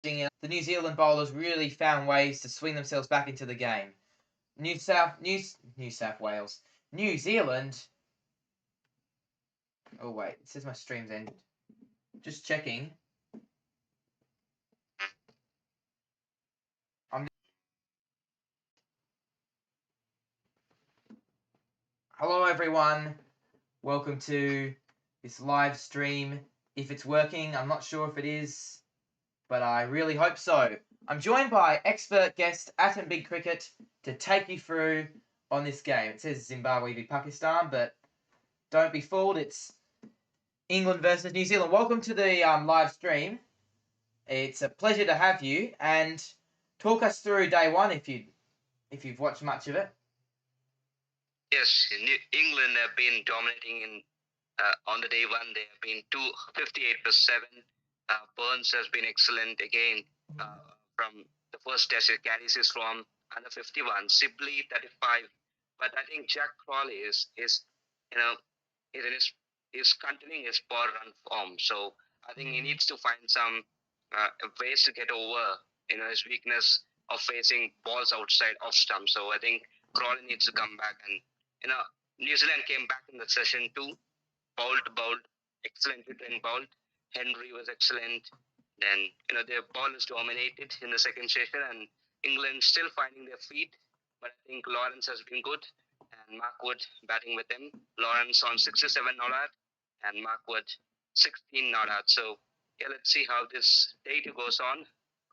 The New Zealand bowlers really found ways to swing themselves back into the game. New South Wales. New Zealand. Oh wait, it says my stream's ended. Just checking. Hello everyone. Welcome to this live stream. If it's working, I'm not sure if it is, but I really hope so. I'm joined by expert guest Atom Big Cricket to take you through on this game. It says Zimbabwe v Pakistan, but don't be fooled. It's England versus New Zealand. Welcome to the live stream. It's a pleasure to have you, and talk us through day one if you've watched much of it. Yes, England have been dominating in on the day one. They have been 58 for 7. Burns has been excellent again from the first test. It carries his from under 51. Sibley 35. But I think Jack Crawley is continuing his poor run form. So I think he needs to find some ways to get over his weakness of facing balls outside off stump. So I think Crawley needs to come back, and New Zealand came back in the session too. Bowled excellently. Trent bowled. Henry was excellent. Then their ball is dominated in the second session, and England still finding their feet. But I think Lawrence has been good, and Mark Wood batting with him. Lawrence on 67 not out, and Mark Wood 16 not out. So yeah, let's see how this day two goes on.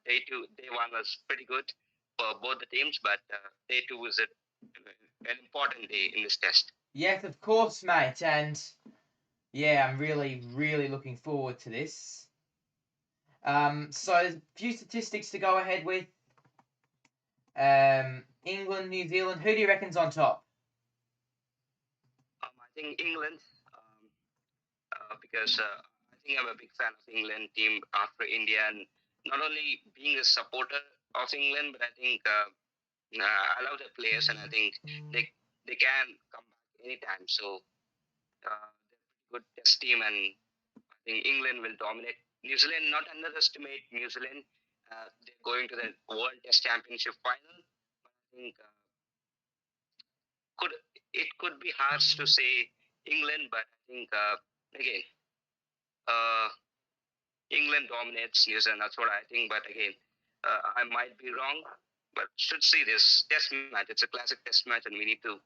Day one was pretty good for both the teams, but day two is an important day in this test. Yes, of course, mate, and yeah, I'm really, really looking forward to this. So there's a few statistics to go ahead with. England, New Zealand. Who do you reckon's on top? I think England, because I think I'm a big fan of England team after India, and not only being a supporter of England, but I think I love the players, and I think they can come back anytime. So they're a good test team, and I think England will dominate New Zealand. Not underestimate New Zealand. They're going to the World Test Championship final. I think could be harsh to say England, but I think again England dominates New Zealand. That's what I think. But again, I might be wrong. But should see this test match. It's a classic test match, and we need to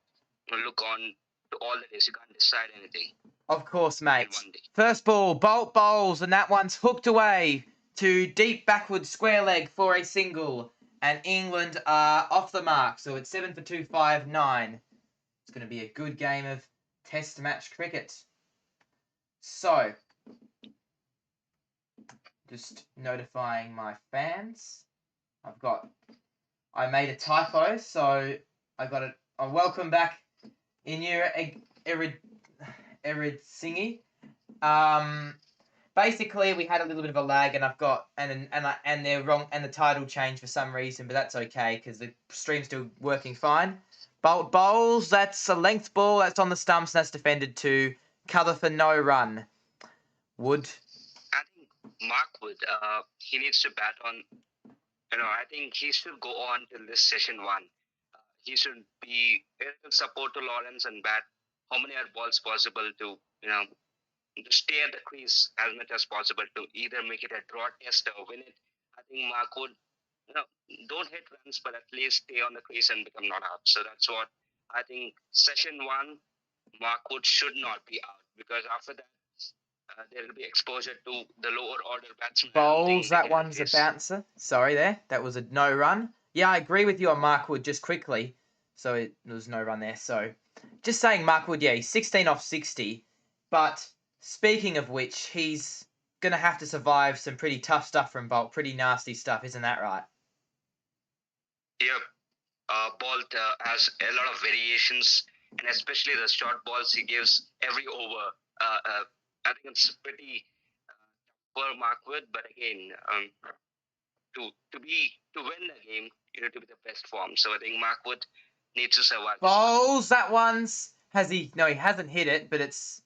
look on to all the days. You can't decide anything. Of course, mate. First ball, Bolt bowls, and that one's hooked away to deep backward square leg for a single. And England are off the mark, so it's 7 for 2, 5, 9. It's going to be a good game of test match cricket. So, just notifying my fans. I made a typo, so welcome back in your Erid Singy. Basically we had a little bit of a lag, and they're wrong, and the title changed for some reason, but that's okay because the stream's still working fine. Bolt bowls, that's a length ball, that's on the stumps, and that's defended to cover for no run. Wood. I think Mark Wood, he needs to bat on. I think he should go on till this session 1. He should be support to Lawrence and bat how many balls possible to to stay at the crease as much as possible to either make it a draw test or win it. I think Mark Wood, don't hit runs, but at least stay on the crease and become not out. So that's what I think. Session 1, Mark Wood should not be out, because after that, there will be exposure to the lower order batsmen. Bowls, that one's a bouncer. Sorry there. That was a no run. Yeah, I agree with you on Mark Wood just quickly. So there was no run there. So just saying Mark Wood, yeah, he's 16 off 60. But speaking of which, he's going to have to survive some pretty tough stuff from Bolt. Pretty nasty stuff, isn't that right? Yep. Bolt has a lot of variations, and especially the short balls he gives every over. I think it's pretty for Mark Wood, but again, to win the game, you need to be the best form. So I think Mark Wood needs to survive. Bowls, that one's he hasn't hit it, but it's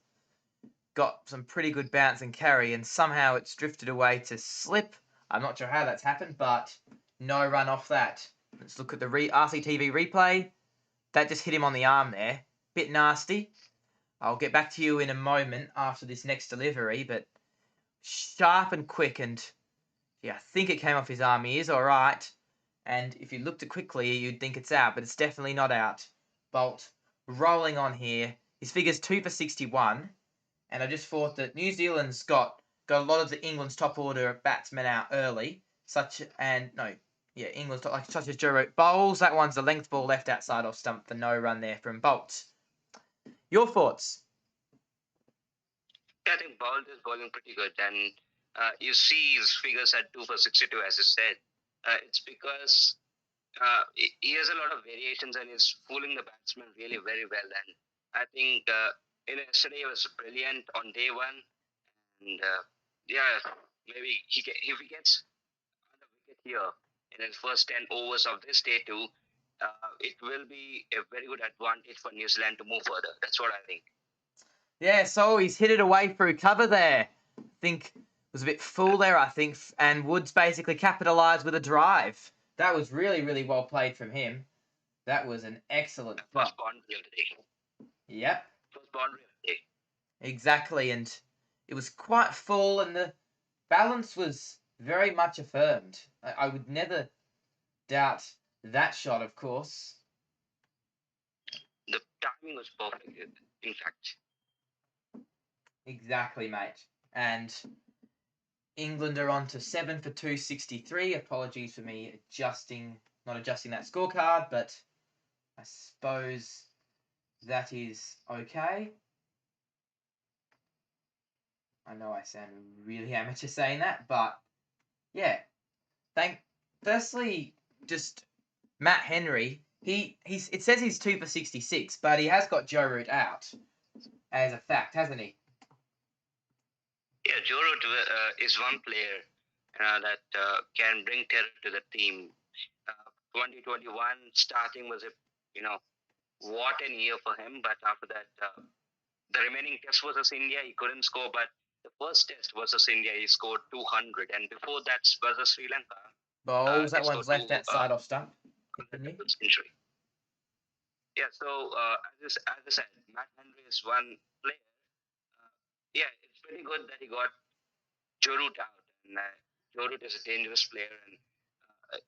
got some pretty good bounce and carry, and somehow it's drifted away to slip I'm not sure how that's happened, but no run off that. Let's look at the RCTV replay. That just hit him on the arm there. Bit nasty. I'll get back to you in a moment after this next delivery, but sharp and quick, and yeah, I think it came off his arm. He is all right. And if you looked at quickly, you'd think it's out, but it's definitely not out. Bolt rolling on here. His figure's 2 for 61. And I just thought that New Zealand's got a lot of the England's top order batsmen out early. England's top, like such as Joe Root bowls. That one's the length ball left outside off stump for no run there from Bolt. Your thoughts? Yeah, I think Bolt is bowling pretty good, and you see his figures at 2 for 62, as you said. It's because he has a lot of variations and he's fooling the batsman really very well. And I think yesterday he was brilliant on day one. And maybe if he gets on the wicket here in his first 10 overs of this day too, it will be a very good advantage for New Zealand to move further. That's what I think. Yeah, so he's hit it away through cover there. I think it was a bit full there, I think, and Woods basically capitalised with a drive. That was really, really well played from him. That was an excellent first boundary of the day. Yep. First boundary of the day. Exactly, and it was quite full, and the balance was very much affirmed. I would never doubt that shot, of course. The timing was perfect, in fact. Exactly, mate. And England are on to 7 for 263. Apologies for me not adjusting that scorecard, but I suppose that is okay. I know I sound really amateur saying that, but yeah. Firstly, just Matt Henry. It says he's 2 for 66, but he has got Joe Root out as a fact, hasn't he? Yeah, Joe Root is one player that can bring terror to the team. 2021 starting was what an year for him. But after that, the remaining test versus India, he couldn't score. But the first test versus India, he scored 200, and before that versus Sri Lanka, Bowls, that one's left outside off stump. Century. Yeah, so as I said, Matt Henry is one player. It's pretty good that he got Joe Root out, and Joe Root is a dangerous player, and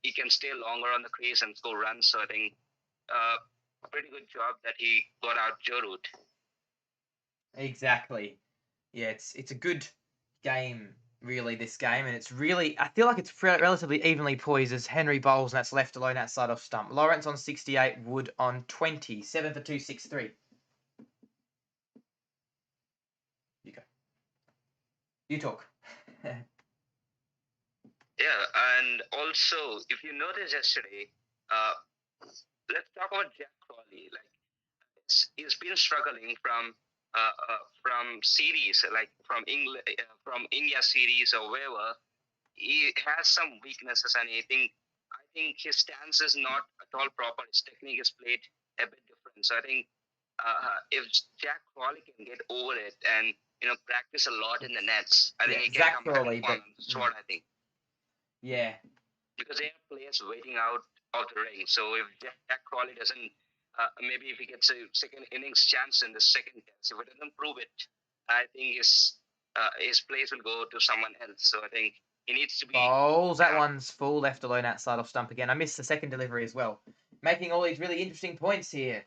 he can stay longer on the crease and score runs. So I think a pretty good job that he got out Joe Root. Exactly. Yeah, it's a good game, really, this game, and it's really, I feel like it's relatively evenly poised as Henry bowls, and that's left alone outside off stump. Lawrence on 68, Wood on 20, 7 for 263. You go. You talk. Yeah, and also, if you noticed yesterday, let's talk about Jack Crawley. Like, he's been struggling from series, like from England, from India series or wherever. He has some weaknesses, and I think his stance is not at all proper. His technique is played a bit different. So I think if Jack Crawley can get over it and practice a lot in the nets, I think he can come back. That's what I think. Yeah. Because there are players waiting out of the ring. So if Jack Crawley doesn't, maybe if he gets a second innings chance in the second test, if he doesn't prove it, I think his place will go to someone else. So I think he needs to be. Bowls, that one's full, left alone outside off stump again. I missed the second delivery as well. Making all these really interesting points here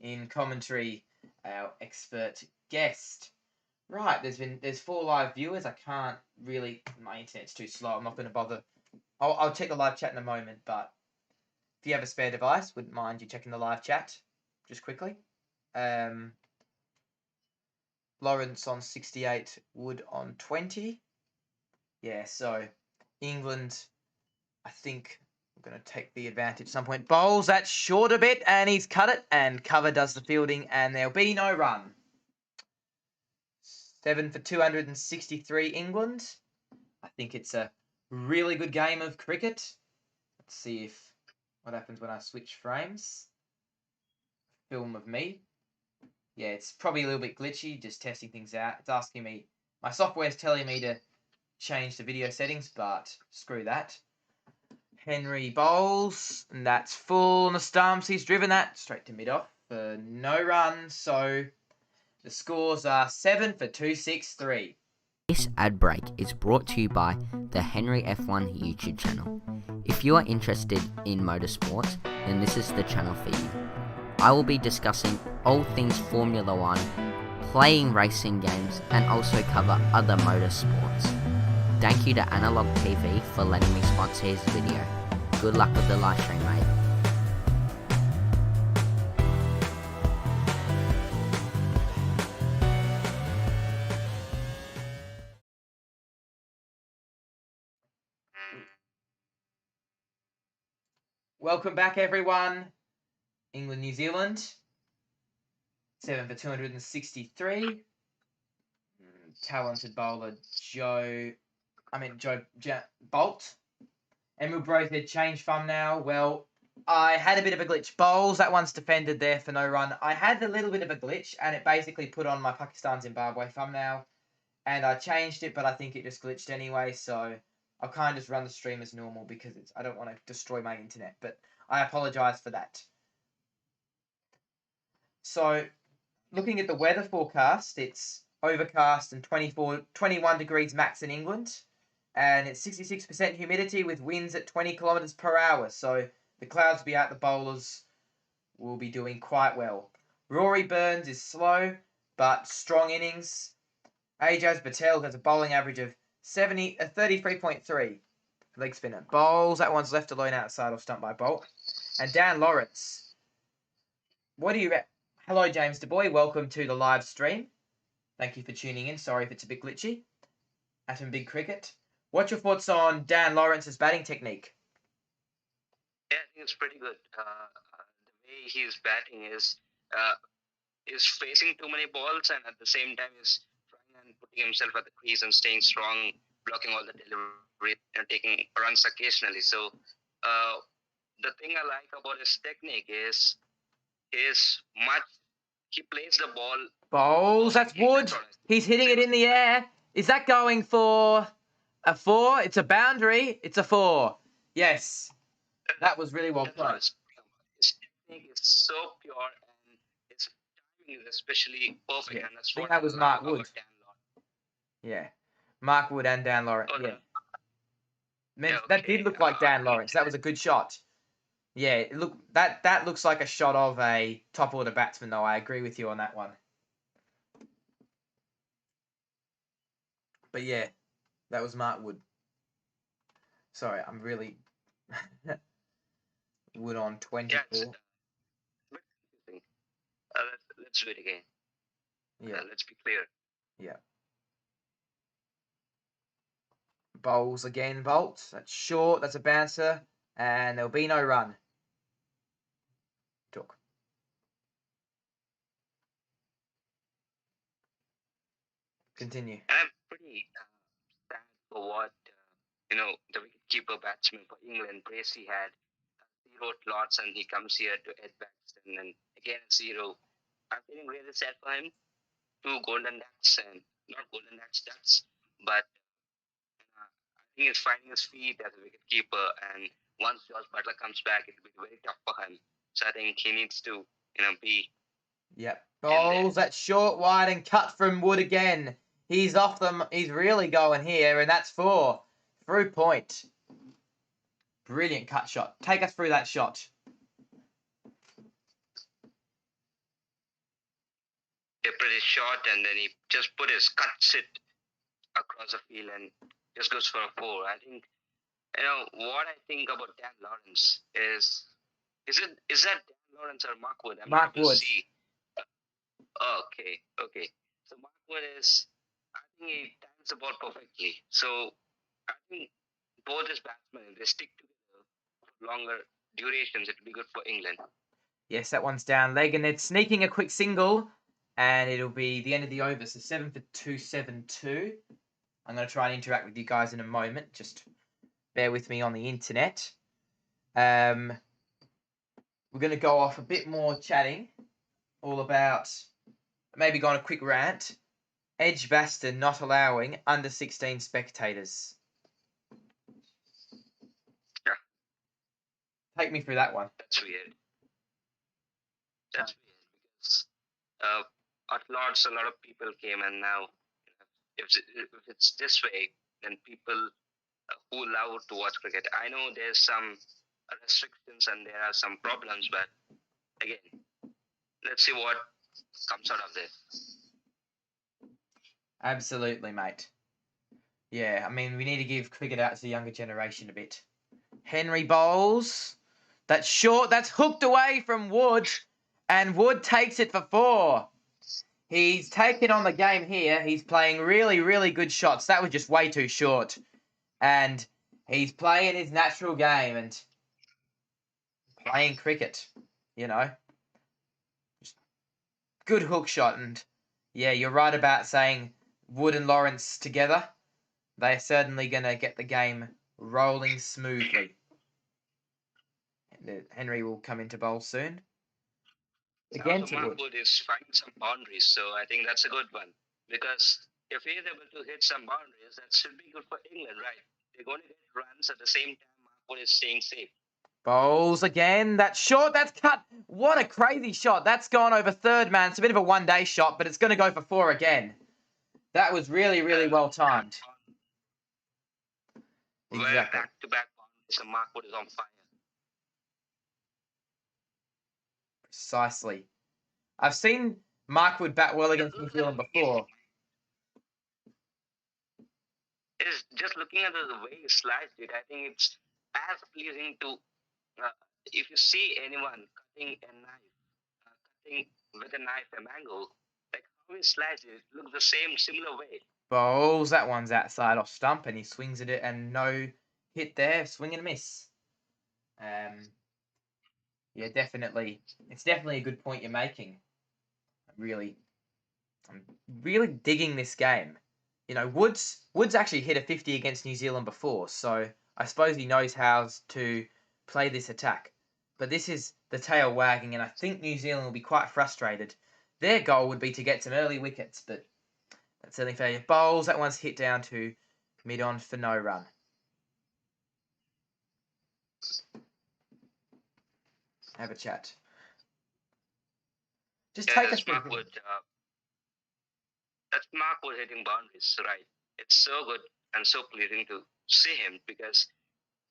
in commentary, our expert guest. Right, there's 4 live viewers. I can't really, my internet's too slow. I'm not going to bother. I'll check the live chat in a moment, but if you have a spare device, wouldn't mind you checking the live chat just quickly. Lawrence on 68, Wood on 20. Yeah, so England, I think I'm going to take the advantage at some point. Bowls that short a bit, and he's cut it, and cover does the fielding, and there'll be no run. 7 for 263 England. I think it's a really good game of cricket. Let's see what happens when I switch frames. Film of me. Yeah, it's probably a little bit glitchy, just testing things out. It's asking me, my software's telling me to change the video settings, but screw that. Henry bowls, and that's full on the stumps. He's driven that straight to mid-off for no run. So the scores are 7 for 263. This ad break is brought to you by the Henry F1 YouTube channel. If you are interested in motorsports, then this is the channel for you. I will be discussing all things Formula 1, playing racing games, and also cover other motorsports. Thank you to Analog TV for letting me sponsor his video. Good luck with the live stream, mate. Welcome back, everyone. England, New Zealand. 7 for 263. Talented bowler Joe Bolt. Emerald Bro said change thumbnail. Well, I had a bit of a glitch. Bowls, that one's defended there for no run. I had a little bit of a glitch, and it basically put on my Pakistan Zimbabwe thumbnail. And I changed it, but I think it just glitched anyway, so I'll kind of just run the stream as normal because I don't want to destroy my internet, but I apologise for that. So, looking at the weather forecast, it's overcast and 21 degrees max in England, and it's 66% humidity with winds at 20 kilometres per hour. So the clouds will be out, the bowlers will be doing quite well. Rory Burns is slow, but strong innings. Ajaz Patel has a bowling average of 33.3. Leg spinner. Bowls, that one's left alone outside or stumped by Bolt. And Dan Lawrence. What do you Hello, James DeBoy. Welcome to the live stream. Thank you for tuning in. Sorry if it's a bit glitchy. Atom Big Cricket. What's your thoughts on Dan Lawrence's batting technique? Yeah, I think it's pretty good. The way he's batting is facing too many balls, and at the same time is trying and putting himself at the crease and staying strong, blocking all the delivery and taking runs occasionally. So the thing I like about his technique is he plays the ball. Bowls, that's Wood. He's hitting it in the air. Is that going for a 4? It's a boundary. It's a 4. Yes. That was really well played. His technique is so pure and his timing is especially perfect. Yeah. And that's I think what that was Mark Wood. Yeah. Mark Wood and Dan Lawrence. Oh, yeah. Yeah, okay. That did look like Dan Lawrence. That was a good shot. Yeah, that looks like a shot of a top order batsman, though. I agree with you on that one. But yeah, that was Mark Wood. Sorry, I'm really Wood on 24. Yeah, let's do it again. Yeah. Let's be clear. Yeah. Bowls again, Bolt. That's short. That's a bouncer. And there'll be no run. Took. Continue. And I'm pretty sad for what, the wicketkeeper batsman for England, Bracey, had 0 slots, and he comes here to Ed Baxton, and again 0. I'm feeling really sad for him. 2 golden ducks, and not golden ducks, but I think he's finding his feet as a wicketkeeper, and once Josh Butler comes back, it'll be very tough for him. So I think he needs to, be. Yep. Bowls, that's short, wide, and cut from Wood again. He's off them. He's really going here, and that's 4. Through point. Brilliant cut shot. Take us through that shot. A pretty short, and then he just cuts it across the field and just goes for a 4. I think, what I think about Dan Lawrence is that Dan Lawrence or Mark Wood? Mark Wood. Okay. So Mark Wood I think he times the ball perfectly. So I think both his batsmen, if they stick together for longer durations, it'll be good for England. Yes, that one's down leg, and it's sneaking a quick single, and it'll be the end of the over. So 7 for 272. I'm going to try and interact with you guys in a moment. Just bear with me on the internet. We're going to go off a bit more chatting, all about maybe go on a quick rant Edgbaston not allowing under 16 spectators. Yeah. Take me through that one. That's weird. That's weird because at Lords, a lot of people came, and now if it's this way, then people who love to watch cricket. I know there's some restrictions and there are some problems, but again, let's see what comes out of this. Absolutely, mate. Yeah, I mean, we need to give cricket out to the younger generation a bit. Henry bowls. That's short. That's hooked away from Wood. And Wood takes it for 4. He's taken on the game here. He's playing really, really good shots. That was just way too short. And he's playing his natural game and playing cricket, you know. Just good hook shot. And yeah, you're right about saying Wood and Lawrence together. They're certainly going to get the game rolling smoothly. Henry will come into bowl soon. Again Also, to Wood. Mark Wood is finding some boundaries, so I think that's a good one. Because if he is able to hit some boundaries, that should be good for England, right? They're going to get runs at the same time Mark Wood is staying safe. Bowls again. That's short. That's cut. What a crazy shot. That's gone over third man. It's a bit of a one-day shot, but it's going to go for 4 again. That was really, really well timed. Where Exactly. back-to-back boundaries, and Mark Wood is on fire. Precisely. I've seen Mark Wood bat well against New Zealand before. Is just looking at the way he sliced it, I think it's as pleasing to if you see anyone cutting a knife, cutting with a knife a mango, like how he sliced it, looks the similar way. Bowls. That one's outside off stump, and he swings at it, and no hit there. Swing and a miss. Yeah, definitely. It's definitely a good point you're making. I'm really digging this game. You know, Woods actually hit a 50 against New Zealand before, so I suppose he knows how to play this attack. But this is the tail wagging, and I think New Zealand will be quite frustrated. Their goal would be to get some early wickets, but that's certainly failure. Bowls, that one's hit down to mid-on for no run. Have a chat. Just take us through. That's Mark Wood hitting boundaries, right? It's so good and so pleasing to see him because,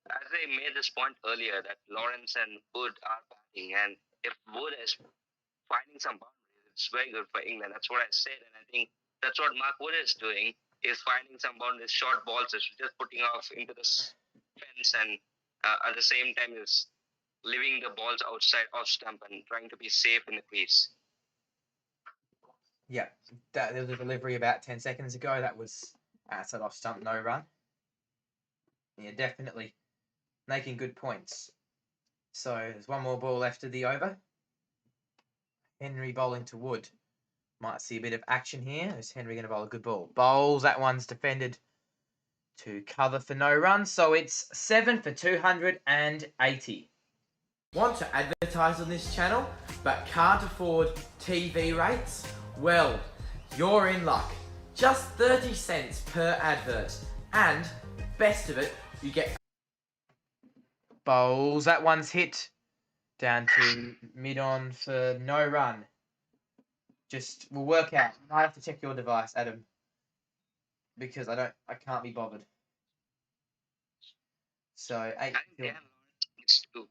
as I made this point earlier, that Lawrence and Wood are batting, and if Wood is finding some boundaries, it's very good for England. That's what I said, and I think that's what Mark Wood is doing. Is finding some boundaries, short balls, is just putting off into the fence, and at the same time is leaving the balls outside off stump and trying to be safe in the crease. Yeah, there was a delivery about 10 seconds ago. That was outside off stump, no run. Yeah, definitely making good points. So there's one more ball left of the over. Henry bowling to Wood. Might see a bit of action here. Is Henry going to bowl a good ball? Bowls. That one's defended to cover for no run. So it's 7 for 280. Want to advertise on this channel but can't afford TV rates? Well, you're in luck. Just 30 cents per advert. And, best of it, you get... Bowls. That one's hit down to mid-on for no run. Just, we'll work out. I have to check your device, Adam. Because I can't be bothered. So, 8... I think Dan Lawrence needs to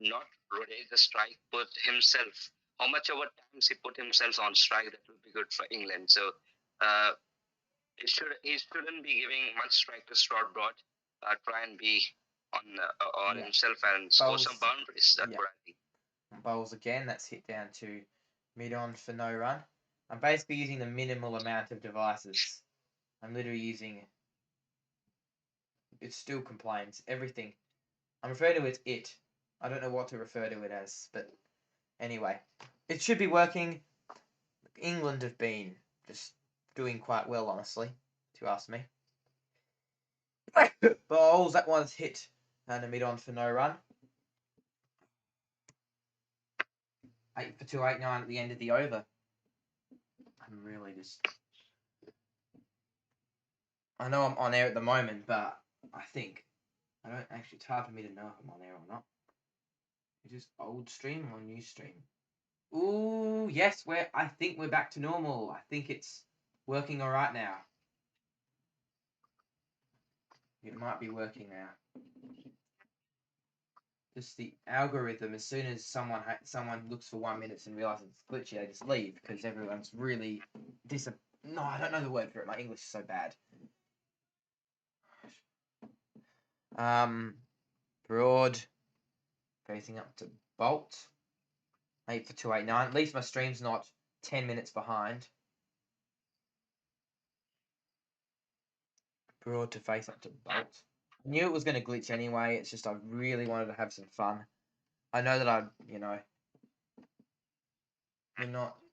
not rotate the strike, put himself, how much over times he put himself on strike, that will be good for England. So he shouldn't be giving much strike to Stuart Broad. Try and be on himself and score some boundaries. That's what I think. Bowls again, that's hit down to mid-on for no run. I'm basically using the minimal amount of devices. I'm literally using... It still complains. Everything. I'm referring to it as it. I don't know what to refer to it as, but anyway. It should be working. England have been just doing quite well, honestly, if you ask me. Bowls, that one's hit and a mid-on for no run. 8 for 289 at the end of the over. I'm really just I know I'm on air at the moment, but I think I don't actually. It's hard for me to know if I'm on air or not. Is this old stream or new stream? Ooh, yes. I think we're back to normal. I think it's working all right now. It might be working now. Just the algorithm. As soon as someone looks for 1 minute and realizes it's glitchy, they just leave because everyone's really No, I don't know the word for it. My English is so bad. Broad facing up to Bolt. 8 for 289. At least my stream's not 10 minutes behind. Broad to face up to Bolt. I knew it was going to glitch anyway. It's just I really wanted to have some fun. I know that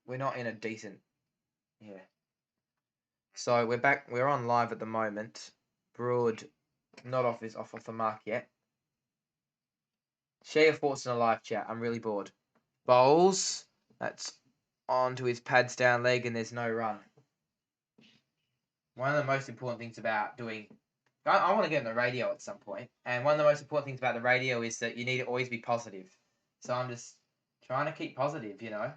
we're not in a decent, yeah. So we're back. We're on live at the moment. Broad, not off the mark yet. Share your thoughts in a live chat. I'm really bored. Bowles. That's onto his pads down leg, and there's no run. One of the most important things about doing... I want to get on the radio at some point, and one of the most important things about the radio is that you need to always be positive. So I'm just trying to keep positive, you know?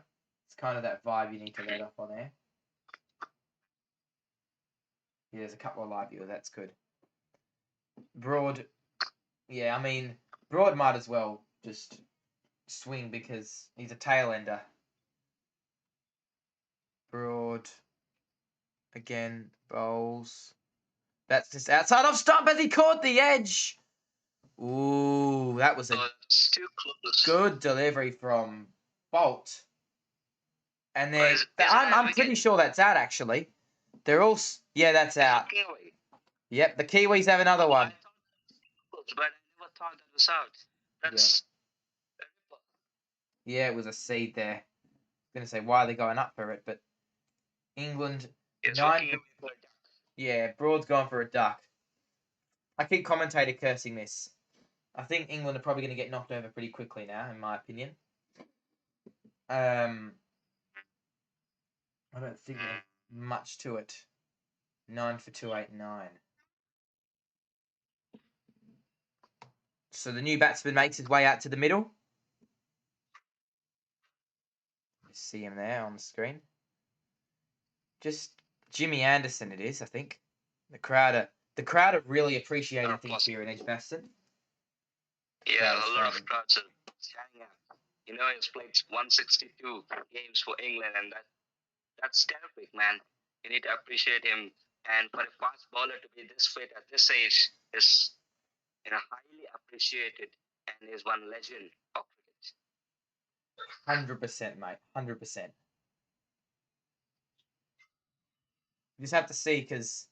It's kind of that vibe you need to let off on air. Yeah, there's a couple of live viewers, that's good. Broad, yeah, I mean, Broad might as well just swing because he's a tail ender. Broad, again, Bowles. That's just outside of stump as he caught the edge. Ooh, that was a too close. Good delivery from Bolt. And then I'm pretty sure that's out actually. They're all that's out. Kiwi. Yep, the Kiwis have another one. But I never thought that was out. That's yeah, it was a seed there. I was gonna say why are they going up for it, but England Broad's gone for a duck. I keep commentator cursing this. I think England are probably going to get knocked over pretty quickly now, in my opinion. I don't think there's much to it. 9 for 289. So the new batsman makes his way out to the middle. You see him there on the screen. Just Jimmy Anderson it is, I think. The crowd are really appreciating things here in Edgbaston. Yeah, a lot of crowds are standing up. You know, he's played 162 games for England, and that's terrific, man. You need to appreciate him. And for a fast bowler to be this fit at this age is, highly appreciated, and is one legend of cricket. 100%, mate. 100%. You just have to see because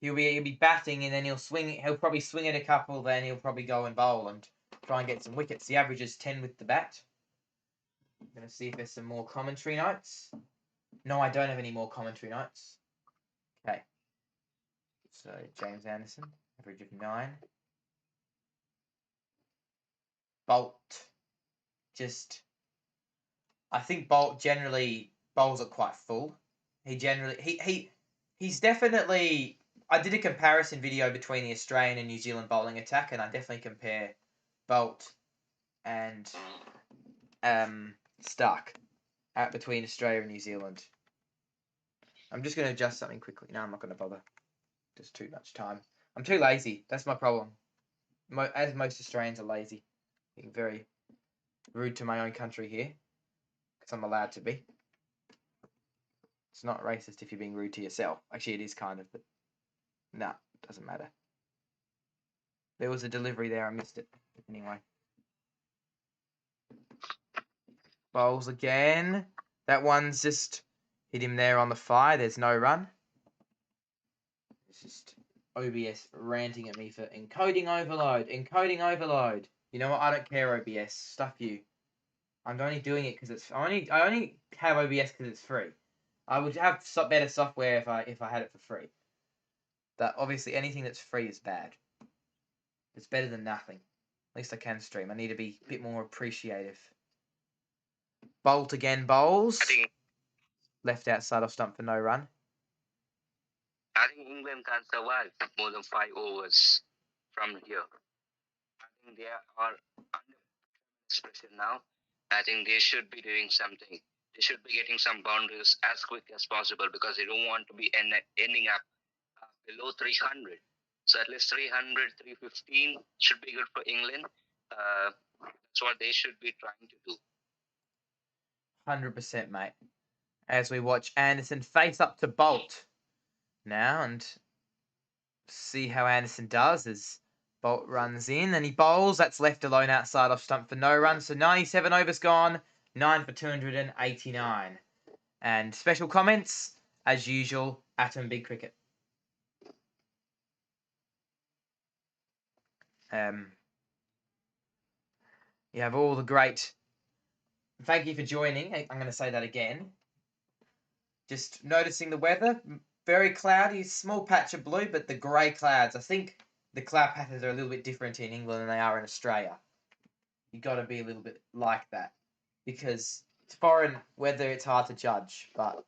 he'll be batting and then he'll probably swing at a couple, then he'll probably go and bowl and try and get some wickets. The average is 10 with the bat. I'm going to see if there's some more commentary notes. No, I don't have any more commentary notes. Okay. So, James Anderson, average of 9. Bolt. I think Bolt generally bowls are quite full. He's definitely... I did a comparison video between the Australian and New Zealand bowling attack, and I definitely compare Bolt and Stark between Australia and New Zealand. I'm just going to adjust something quickly. No, I'm not going to bother. Just too much time. I'm too lazy. That's my problem. As most Australians are lazy. Being very rude to my own country here. Because I'm allowed to be. It's not racist if you're being rude to yourself. Actually, it is kind of, but no, it doesn't matter. There was a delivery there. I missed it. Anyway. Bowles again. That one's just hit him there on the fly. There's no run. It's just OBS ranting at me for encoding overload. Encoding overload. You know what? I don't care, OBS. Stuff you. I'm only doing it because it's... I only have OBS because it's free. I would have better software if I had it for free. But obviously anything that's free is bad. It's better than nothing. At least I can stream. I need to be a bit more appreciative. Bolt again bowls. Left outside off stump for no run. I think England can't survive more than 5 overs from here. I think they are under pressure now. I think they should be doing something. They should be getting some boundaries as quick as possible because they don't want to be ending up below 300. So at least 300, 315 should be good for England. That's what they should be trying to do. 100%, mate. As we watch Anderson face up to Bolt now and see how Anderson does as Bolt runs in and he bowls. That's left alone outside off stump for no run. So 97 overs gone, 9 for 289. And special comments, as usual, Atom Big Cricket. You have all the great. Thank you for joining. I'm going to say that again. Just noticing the weather, very cloudy, small patch of blue, but the grey clouds. I think the cloud patterns are a little bit different in England than they are in Australia. You got to be a little bit like that because it's foreign weather. It's hard to judge, but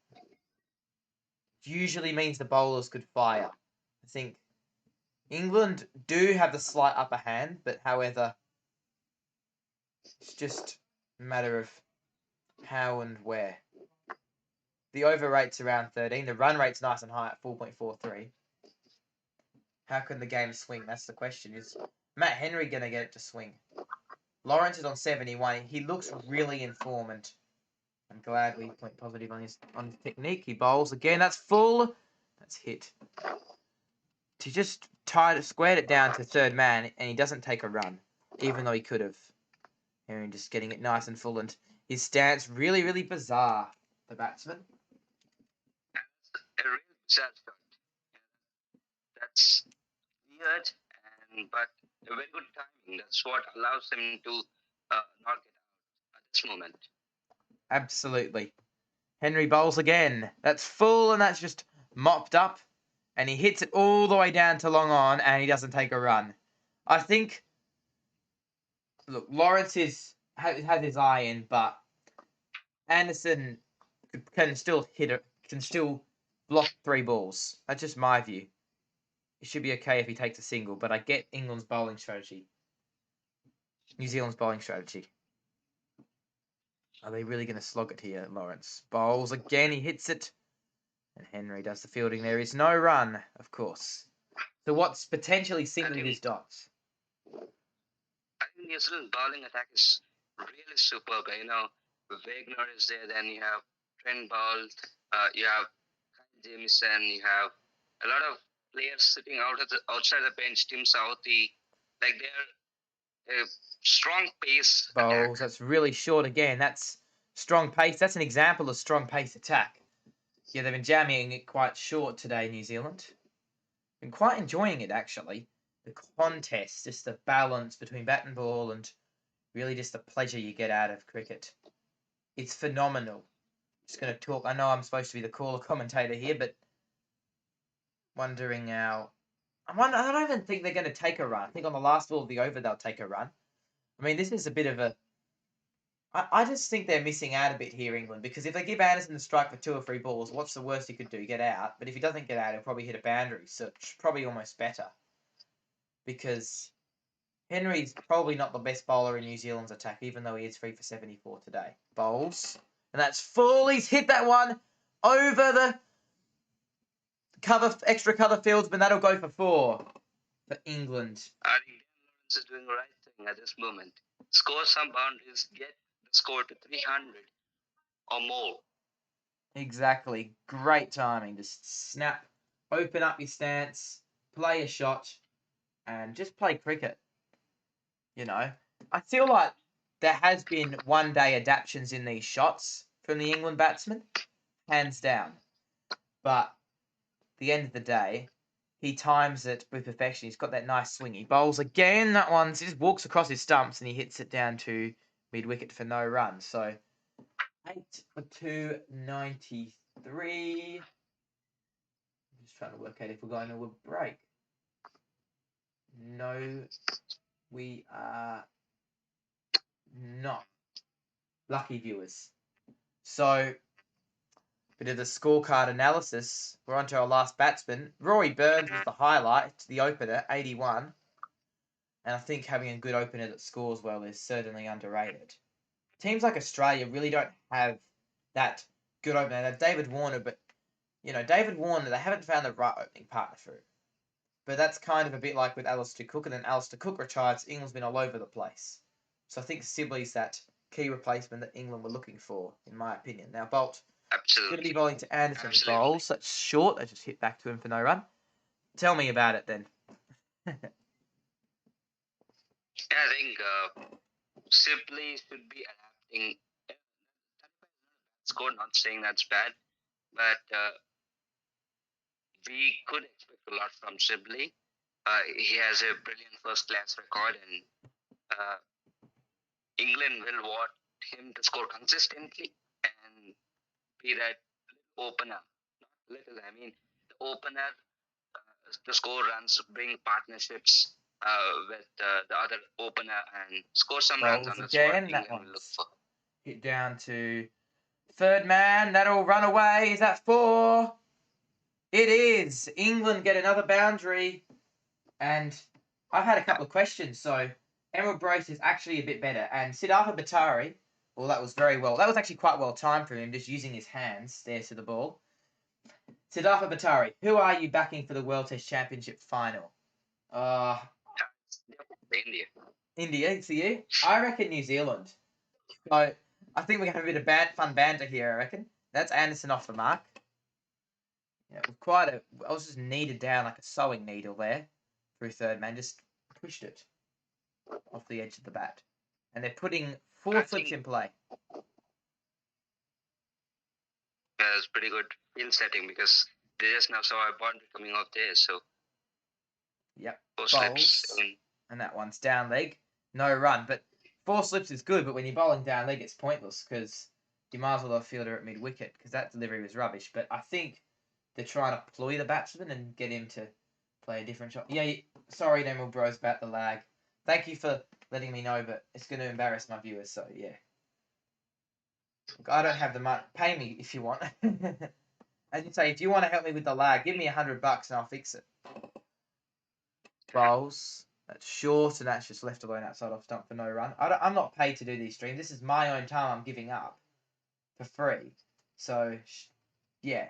usually means the bowlers could fire. I think England do have the slight upper hand, but however, it's just a matter of how and where. The over rate's around 13. The run rate's nice and high at 4.43. How can the game swing? That's the question. Is Matt Henry going to get it to swing? Lawrence is on 71. He looks really in form, and I'm glad we went positive on his technique. He bowls again. That's full. That's hit. He just squared it down to third man, and he doesn't take a run, even though he could have. Henry just getting it nice and full, and his stance really, really bizarre. The batsman. A real sad shot. That's weird, but a very good timing. That's what allows him to not get out at this moment. Absolutely. Henry bowls again. That's full, and that's just mopped up, and he hits it all the way down to long on, and he doesn't take a run. I think. Look, Lawrence has his eye in, but Anderson can still hit it. Can still block 3 balls. That's just my view. It should be okay if he takes a single, but I get England's bowling strategy. New Zealand's bowling strategy. Are they really going to slog it here, Lawrence? Bowls again, he hits it. And Henry does the fielding. There is no run, of course. So what's potentially singling his dots? I think New Zealand bowling attack is really superb. Wagner is there, then you have Trent Boult, you have Kyle Jamieson, you have a lot of players sitting outside the bench, Tim Southey. Like they're a strong pace Bowls, attack. that's really short again. That's strong pace. That's an example of strong pace attack. Yeah, they've been jamming it quite short today, New Zealand. Been quite enjoying it, actually. The contest, just the balance between bat and ball and really just the pleasure you get out of cricket. It's phenomenal. Just going to talk. I know I'm supposed to be the caller commentator here, but wondering how. I don't even think they're going to take a run. I think on the last ball of the over, they'll take a run. I mean, this is a bit of a. I just think they're missing out a bit here, England, because if they give Anderson the strike for 2 or 3 balls, what's the worst he could do? Get out. But if he doesn't get out, he'll probably hit a boundary. So it's probably almost better. Because Henry's probably not the best bowler in New Zealand's attack, even though he is 3 for 74 today. Bowls. And that's full. He's hit that one over the extra cover fieldsman. That'll go for 4 for England. I think Lawrence is doing the right thing at this moment. Score some boundaries, get the score to 300 or more. Exactly. Great timing. Just snap, open up your stance, play a shot, and just play cricket. I feel like there has been one-day adaptations in these shots from the England batsman, hands down. But at the end of the day, he times it with perfection. He's got that nice swing. He bowls again. That one, he just walks across his stumps and he hits it down to mid-wicket for no run. So 8 for 293. I'm just trying to work out if we're going to a break. No, we are not. Lucky viewers. So bit of the scorecard analysis. We're on to our last batsman. Rory Burns was the highlight, the opener, 81. And I think having a good opener that scores well is certainly underrated. Teams like Australia really don't have that good opener. They have David Warner, but, David Warner, they haven't found the right opening partner for him. But that's kind of a bit like with Alistair Cook, and then Alistair Cook retires. England's been all over the place. So I think Sibley's that key replacement that England were looking for, in my opinion. Now, Bolt Absolutely. going to be bowling to Anderson. Absolutely. Bowls. That's short. I just hit back to him for no run. Tell me about it then. Yeah, I think Sibley should be adapting. Score, not saying that's bad, but we could expect a lot from Sibley. He has a brilliant first-class record, and England will want him to score consistently and be that opener. Not little, I mean, the opener to score runs, bring partnerships with the other opener and score some runs, Bowls and that's again. what That England will look one's for. hit down to third man. That'll run away. Is that 4? It is. England get another boundary. And I've had a couple of questions. So Emerald Brace is actually a bit better. And Siddhartha Batari, well, that was very well. That was actually quite well timed for him, just using his hands there to the ball. Siddhartha Batari, who are you backing for the World Test Championship final? India. India, for you? I reckon New Zealand. So I think we're going to have a bit of fun banter here, I reckon. That's Anderson off the mark. I was just kneaded down like a sewing needle there through third man. Just pushed it off the edge of the bat. And they're putting 4 flips in play. Yeah, it's pretty good field setting because they just now saw a boundary coming out there. So, yep. 4 slips. And that one's down leg. No run. But 4 slips is good, but when you're bowling down leg, it's pointless because you might as well have a fielder at mid wicket because that delivery was rubbish. But I think they're trying to ploy the batsman and get him to play a different shot. Yeah, sorry, Emerald Bros, about the lag. Thank you for letting me know, but it's going to embarrass my viewers, so yeah. Look, I don't have the money. Pay me if you want. As you say, if you want to help me with the lag, give me $100 and I'll fix it. Bowls. That's short, and that's just left alone outside off stump for no run. I'm not paid to do these streams. This is my own time I'm giving up for free. So, yeah.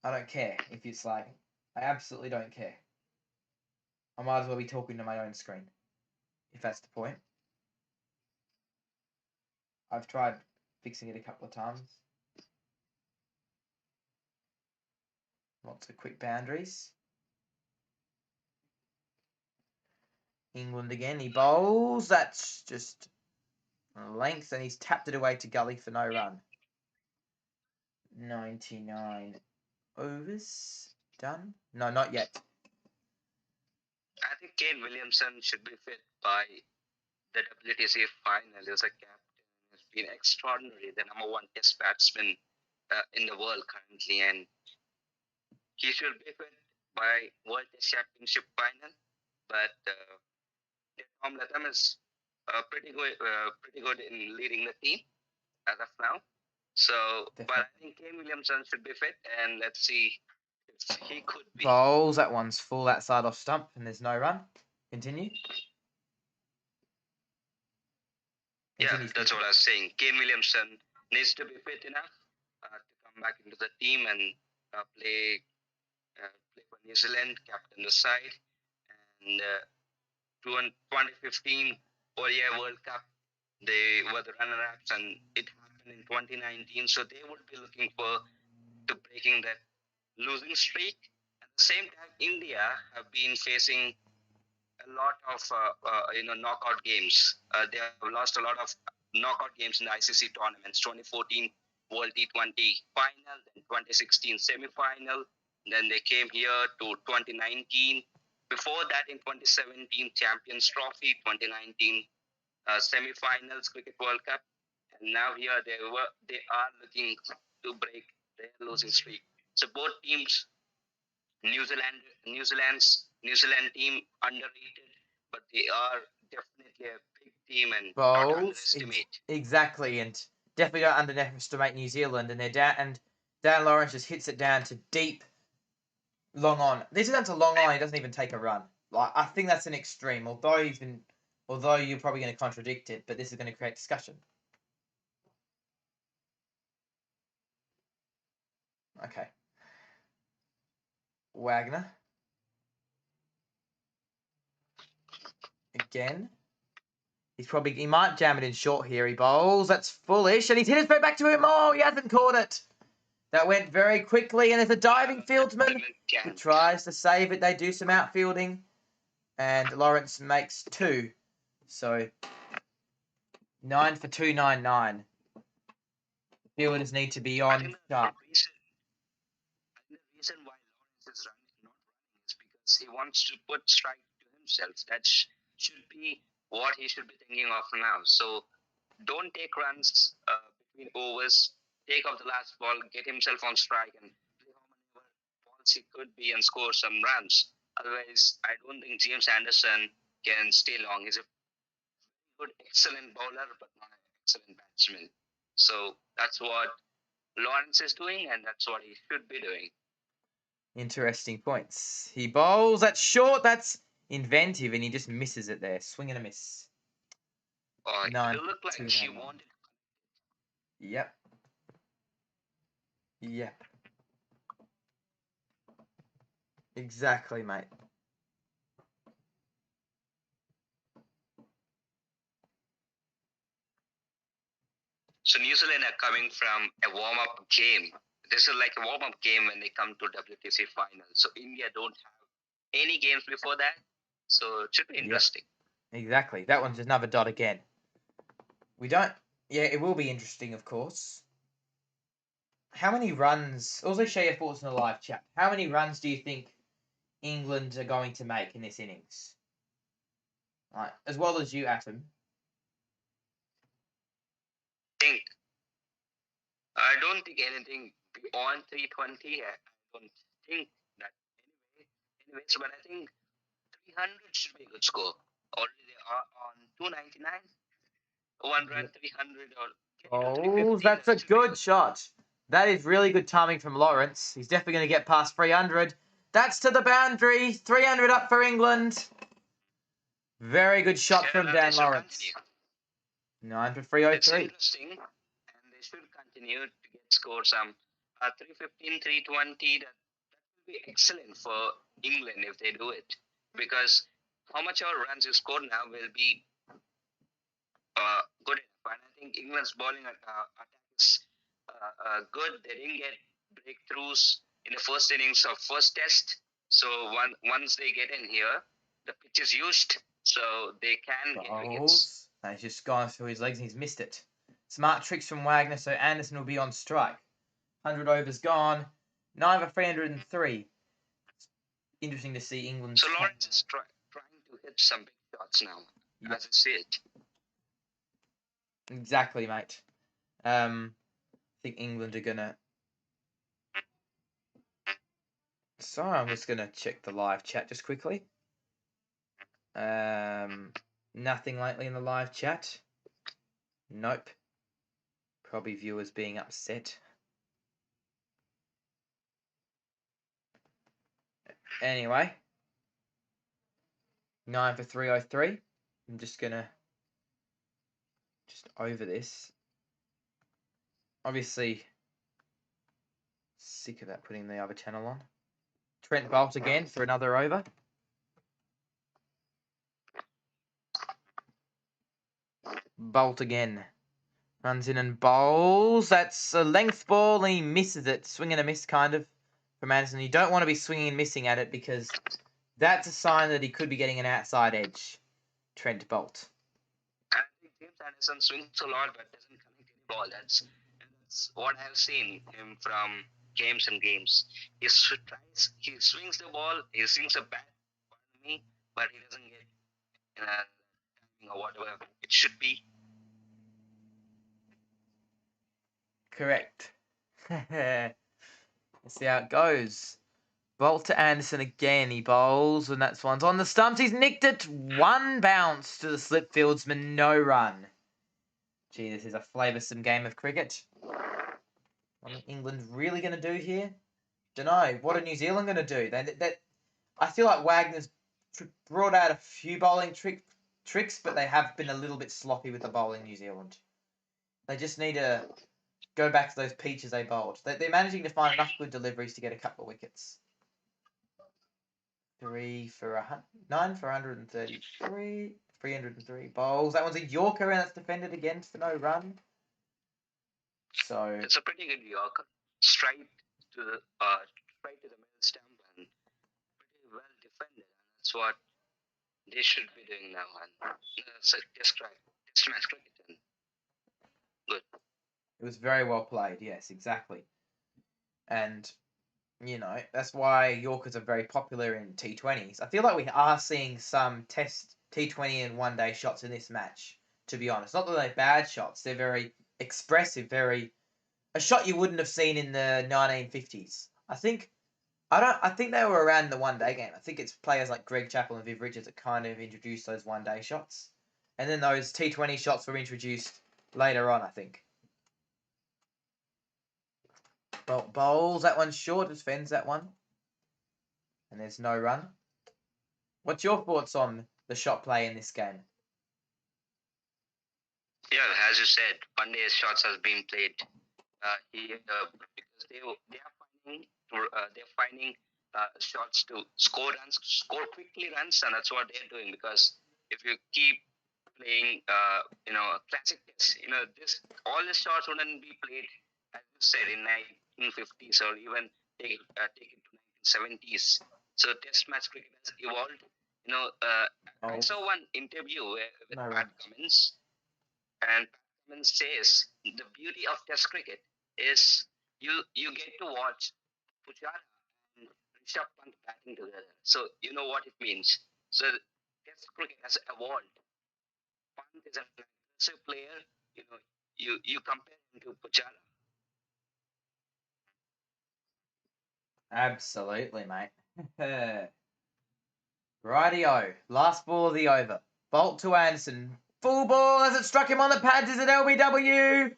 I don't care if it's like, I absolutely don't care. I might as well be talking to my own screen, if that's the point. I've tried fixing it a couple of times. Lots of quick boundaries. England again. He bowls. That's just length, and he's tapped it away to Gully for no run. 99 overs done. No, not yet. I think Kane Williamson should be fit by the WTC final. He's a captain. He's been extraordinary. The number 1 test batsman in the world currently, and he should be fit by World Test Championship final. But Tom Latham is pretty good in leading the team as of now. So, Definitely. but I think Kane Williamson should be fit, and let's see if he could be. Bowls. That one's full outside off stump, and there's no run. Continue. Yeah, that's what I was saying. Kane Williamson needs to be fit enough to come back into the team and play for New Zealand, captain the side, and 2015 ODI World Cup, they were the runner-ups, and it happened in 2019. So they would be looking to breaking that losing streak. At the same time, India have been facing a lot of knockout games. They have lost a lot of knockout games in the ICC tournaments. 2014 World T20 final, then 2016 semi-final. Then they came here to 2019. Before that, in 2017 Champions Trophy, 2019 semi-finals Cricket World Cup, and now here they are looking to break their losing streak. So both teams, New Zealand team underrated, but they are definitely a big team and not underestimate. Exactly, and definitely don't underestimate New Zealand, and they're down. And Dan Lawrence just hits it down to deep, long on. This is down to long on. He doesn't even take a run. Like, I think that's an extreme. Although you're probably going to contradict it, but this is going to create discussion. Okay. Wagner. Again. He might jam it in short here. He bowls. That's foolish. And he's hit it straight back to him. Oh, he hasn't caught it. That went very quickly. And there's a diving fieldsman who tries to save it. They do some outfielding. And Lawrence makes 2. So 9 for 299. Fielders need to be on sharp. The reason why Lawrence is not running is because he wants to put strike to himself. That should be what he should be thinking of now. So don't take runs between overs. Take off the last ball, get himself on strike, and play how many balls he could be and score some runs. Otherwise, I don't think James Anderson can stay long. He's a good, excellent bowler, but not an excellent batsman. So that's what Lawrence is doing, and that's what he should be doing. Interesting points. He bowls. That's short. That's inventive, and he just misses it there. Swing and a miss. Oh, it 9 looked like he wanted. Yep. Yep. Exactly, mate. So New Zealand are coming from a warm-up game. This is like a warm-up game when they come to WTC final. So India don't have any games before that. So it should be interesting. Exactly. That one's another dot again. Yeah, it will be interesting, of course. How many runs... Also share your thoughts in the live chat. How many runs do you think England are going to make in this innings? Right. As well as you, Atom. I don't think anything beyond 320. I don't think that anyways, but I think 300 should be a good score. Already they are on 299. 1 run, 300 or... Oh, that's a good shot. That is really good timing from Lawrence. He's definitely going to get past 300. That's to the boundary. 300 up for England. Very good shot from Dan Lawrence. 9 for 303. It's interesting, and they should continue to get scored some 315, 320. That will be excellent for England if they do it, because how much our runs you score now will be good enough. And I think England's bowling attacks good. They didn't get breakthroughs in the first innings of first test. So once they get in here, the pitch is used, so they can get wickets. He's just gone through his legs and he's missed it. Smart tricks from Wagner, so Anderson will be on strike. 100 overs gone. 9 for 303. Interesting to see England. So Lawrence is trying to hit some big shots now, as I see it. Exactly, mate. I think England are gonna... Sorry, I'm just gonna check the live chat just quickly. Nothing lately in the live chat. Nope. Probably viewers being upset. Anyway. 9 for 303. I'm just gonna... Just over this. Obviously, sick of that putting the other channel on. Trent Boult again for another over. Boult again. Runs in and bowls. That's a length ball and he misses it. Swing and a miss kind of from Anderson. You don't want to be swinging and missing at it because that's a sign that he could be getting an outside edge. Trent Boult. I think James Anderson swings a lot but doesn't connect any ball. That's what I've seen him from games and games. He swings the ball, he swings a bat, but he doesn't get timing or whatever it should be. Correct. Let's see how it goes. Boult to Anderson again. He bowls, and that's one's on the stumps. He's nicked it. 1 bounce to the slip fieldsman. No run. Gee, this is a flavoursome game of cricket. What are England really going to do here? Don't know. What are New Zealand going to do? I feel like Wagner's brought out a few bowling tricks, but they have been a little bit sloppy with the bowling. New Zealand. They just need to go back to those peaches they bowled. They're managing to find enough good deliveries to get a couple of wickets. 9 for 133, 303 bowls. That one's a Yorker and that's defended again for no run. So it's a pretty good Yorker, straight to the middle stump and pretty well defended. And that's what they should be doing now. And that's a test match cricket. And good. it was very well played. Yes, exactly. And that's why Yorkers are very popular in T20s. I feel like we are seeing some test T20 and one-day shots in this match, to be honest. Not that they're bad shots. They're very expressive, a shot you wouldn't have seen in the 1950s. I think they were around the one-day game. I think it's players like Greg Chappell and Viv Richards that kind of introduced those one-day shots. And then those T20 shots were introduced later on, I think. Bowls that one short, defends that one. And there's no run. What's your thoughts on the shot play in this game? Yeah, as you said, one day shots has been played because they're finding shots to score quickly runs, and that's what they're doing. Because if you keep playing, classic tests, all the shots wouldn't be played, as you said, in 1950s or even take it to 1970s. So test match cricket has evolved. I saw one interview with Pat Cummins, and Pat Cummins says the beauty of test cricket is you get to watch Pujara and Rishabh Pant batting together. So you know what it means. So test cricket has evolved. Pant is an aggressive player. You compare him to Pujara. Absolutely, mate. Rightio. Last ball of the over. Bolt to Anderson. Full ball as it struck him on the pads. Is it LBW?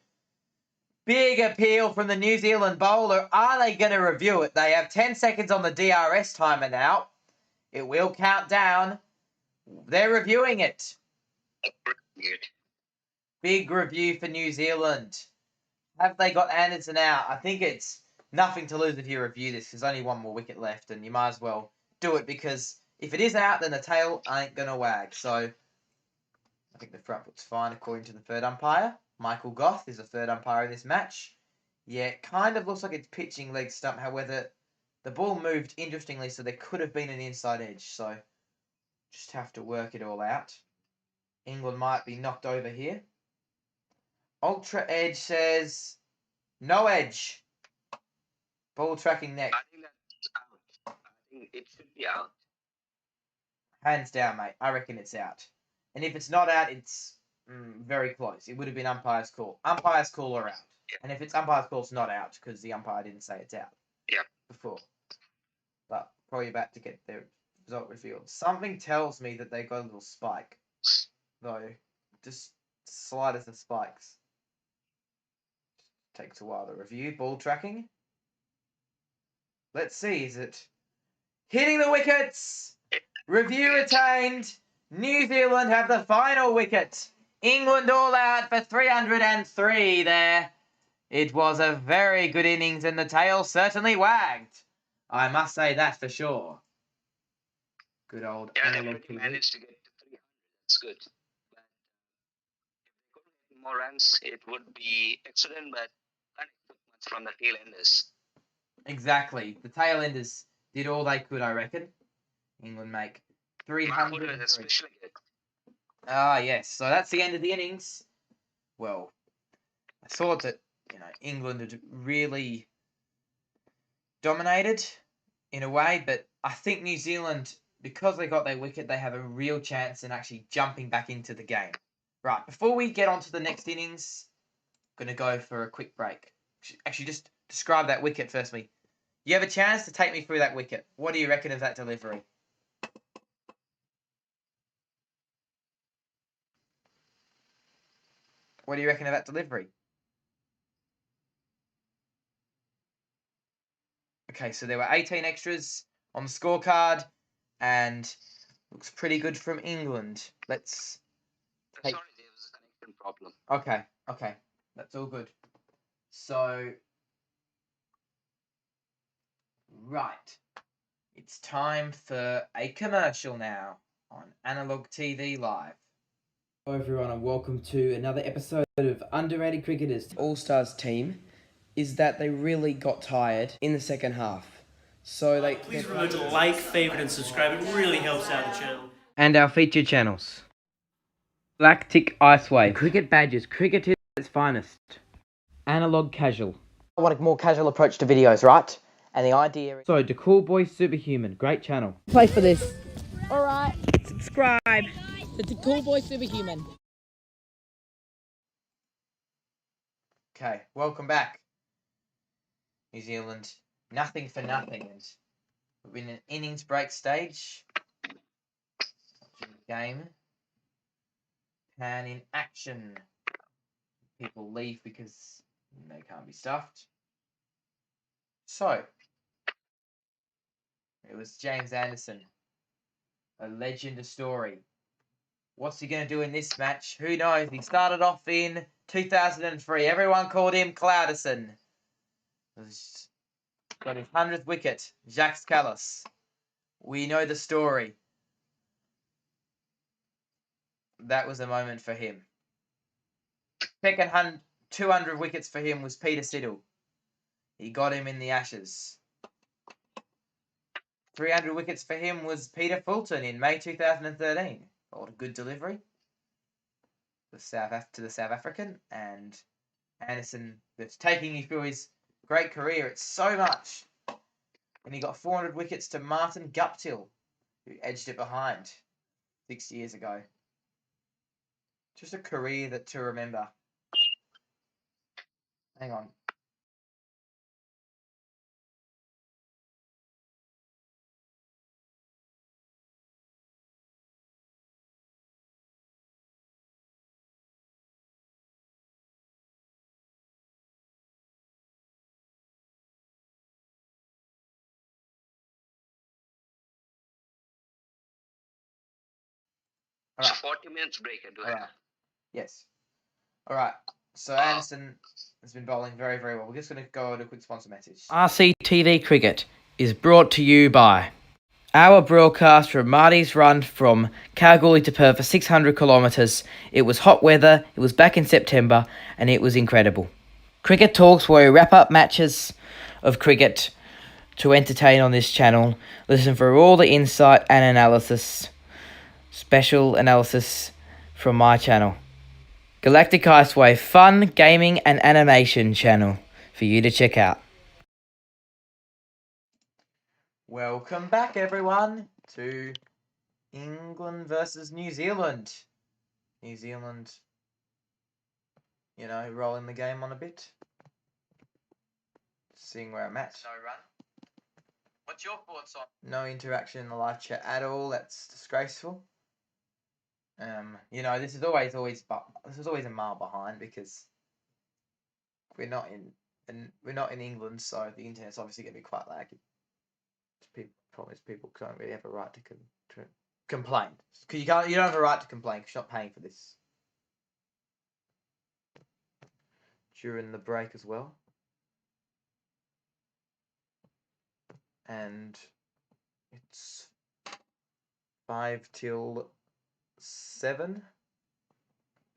Big appeal from the New Zealand bowler. Are they going to review it? They have 10 seconds on the DRS timer now. It will count down. They're reviewing it. Big review for New Zealand. Have they got Anderson out? I think it's nothing to lose if you review this. There's only one more wicket left, and you might as well do it because if it is out, then the tail ain't going to wag. So I think the front foot's fine according to the third umpire. Michael Goth is the third umpire in this match. Yeah, it kind of looks like it's pitching leg stump. However, the ball moved interestingly, so there could have been an inside edge. So just have to work it all out. England might be knocked over here. Ultra Edge says no edge. Ball tracking next. I think that's out. I think it should be out. Hands down, mate. I reckon it's out. And if it's not out, it's very close. It would have been umpire's call. Umpire's call or out. Yeah. And if it's umpire's call, it's not out because the umpire didn't say it's out. Yeah. Before. But probably about to get their result revealed. Something tells me that they got a little spike. Though, just slightest of spikes. Takes a while to review. Ball tracking. Let's see. Is it hitting the wickets? Review retained. New Zealand have the final wicket. England all out for 303 there. It was a very good innings and the tail certainly wagged. I must say that for sure. Good old analog they TV. managed to get to 300. That's good. But if they could get more runs, it would be excellent, but can't expect much from the tail enders. Exactly. The tail enders did all they could, I reckon. England make 300. Especially good. Ah, yes. So that's the end of the innings. Well, I thought that, England had really dominated in a way, but I think New Zealand, because they got their wicket, they have a real chance in actually jumping back into the game. Right, before we get on to the next innings, I'm going to go for a quick break. Actually, just describe that wicket firstly. You have a chance to take me through that wicket. What do you reckon of that delivery? What do you reckon of that delivery? Okay, so there were 18 extras on the scorecard, and looks pretty good from England. Let's. Hey. Sorry, there was a connection problem. Okay, that's all good. So, right, it's time for a commercial now on Analog TV Live. Hello everyone and welcome to another episode of Underrated Cricketers. All-Stars team is that they really got tired in the second half. So Please remember to like, favorite and subscribe. It really helps out the channel. And our featured channels. Black Tick Icewave, Cricket Badges, Cricket at its finest. Analog Casual. I want a more casual approach to videos, right? And the idea is... So, The Cool Boy Superhuman, great channel. Play for this. Alright, Subscribe. it's a Cool Boy Superhuman. Okay, welcome back. New Zealand, nothing for nothing. And we're in an innings break stage. Watching the game. Pan in action. People leave because they can't be stuffed. So, it was James Anderson. A legend, a story. What's he going to do in this match? Who knows? He started off in 2003. Everyone called him Clouderson. Got his 100th wicket. Jacques Kallis. We know the story. That was a moment for him. Second 200 wickets for him was Peter Siddle. He got him in the Ashes. 300 wickets for him was Peter Fulton in May 2013. What a good delivery. To the South African. And Anderson, that's taking you through his great career. It's so much. And he got 400 wickets to Martin Guptill, who edged it behind 6 years ago. Just a career to remember. Hang on. It's a 40 minutes break. Do I? Alright. Yes. Alright. So Anderson has been bowling very, very well. We're just going to go on a quick sponsor message. RCTV Cricket is brought to you by our broadcast from Marty's run from Kalgoorlie to Perth for 600 kilometres. It was hot weather, it was back in September, and it was incredible. Cricket Talks, where we wrap up matches of cricket to entertain on this channel. Listen for all the insight and analysis, special analysis from my channel. Galactic Icewave, fun, gaming and animation channel for you to check out. Welcome back everyone to England versus New Zealand. New Zealand, rolling the game on a bit. Seeing where I'm at. No run. What's your thoughts on? No interaction in the live chat at all. That's disgraceful. This is always a mile behind because we're not in England, so the internet's obviously going to be quite laggy. People don't really have a right to complain. Because you don't have a right to complain because you're not paying for this. During the break as well. And it's 5 till 7.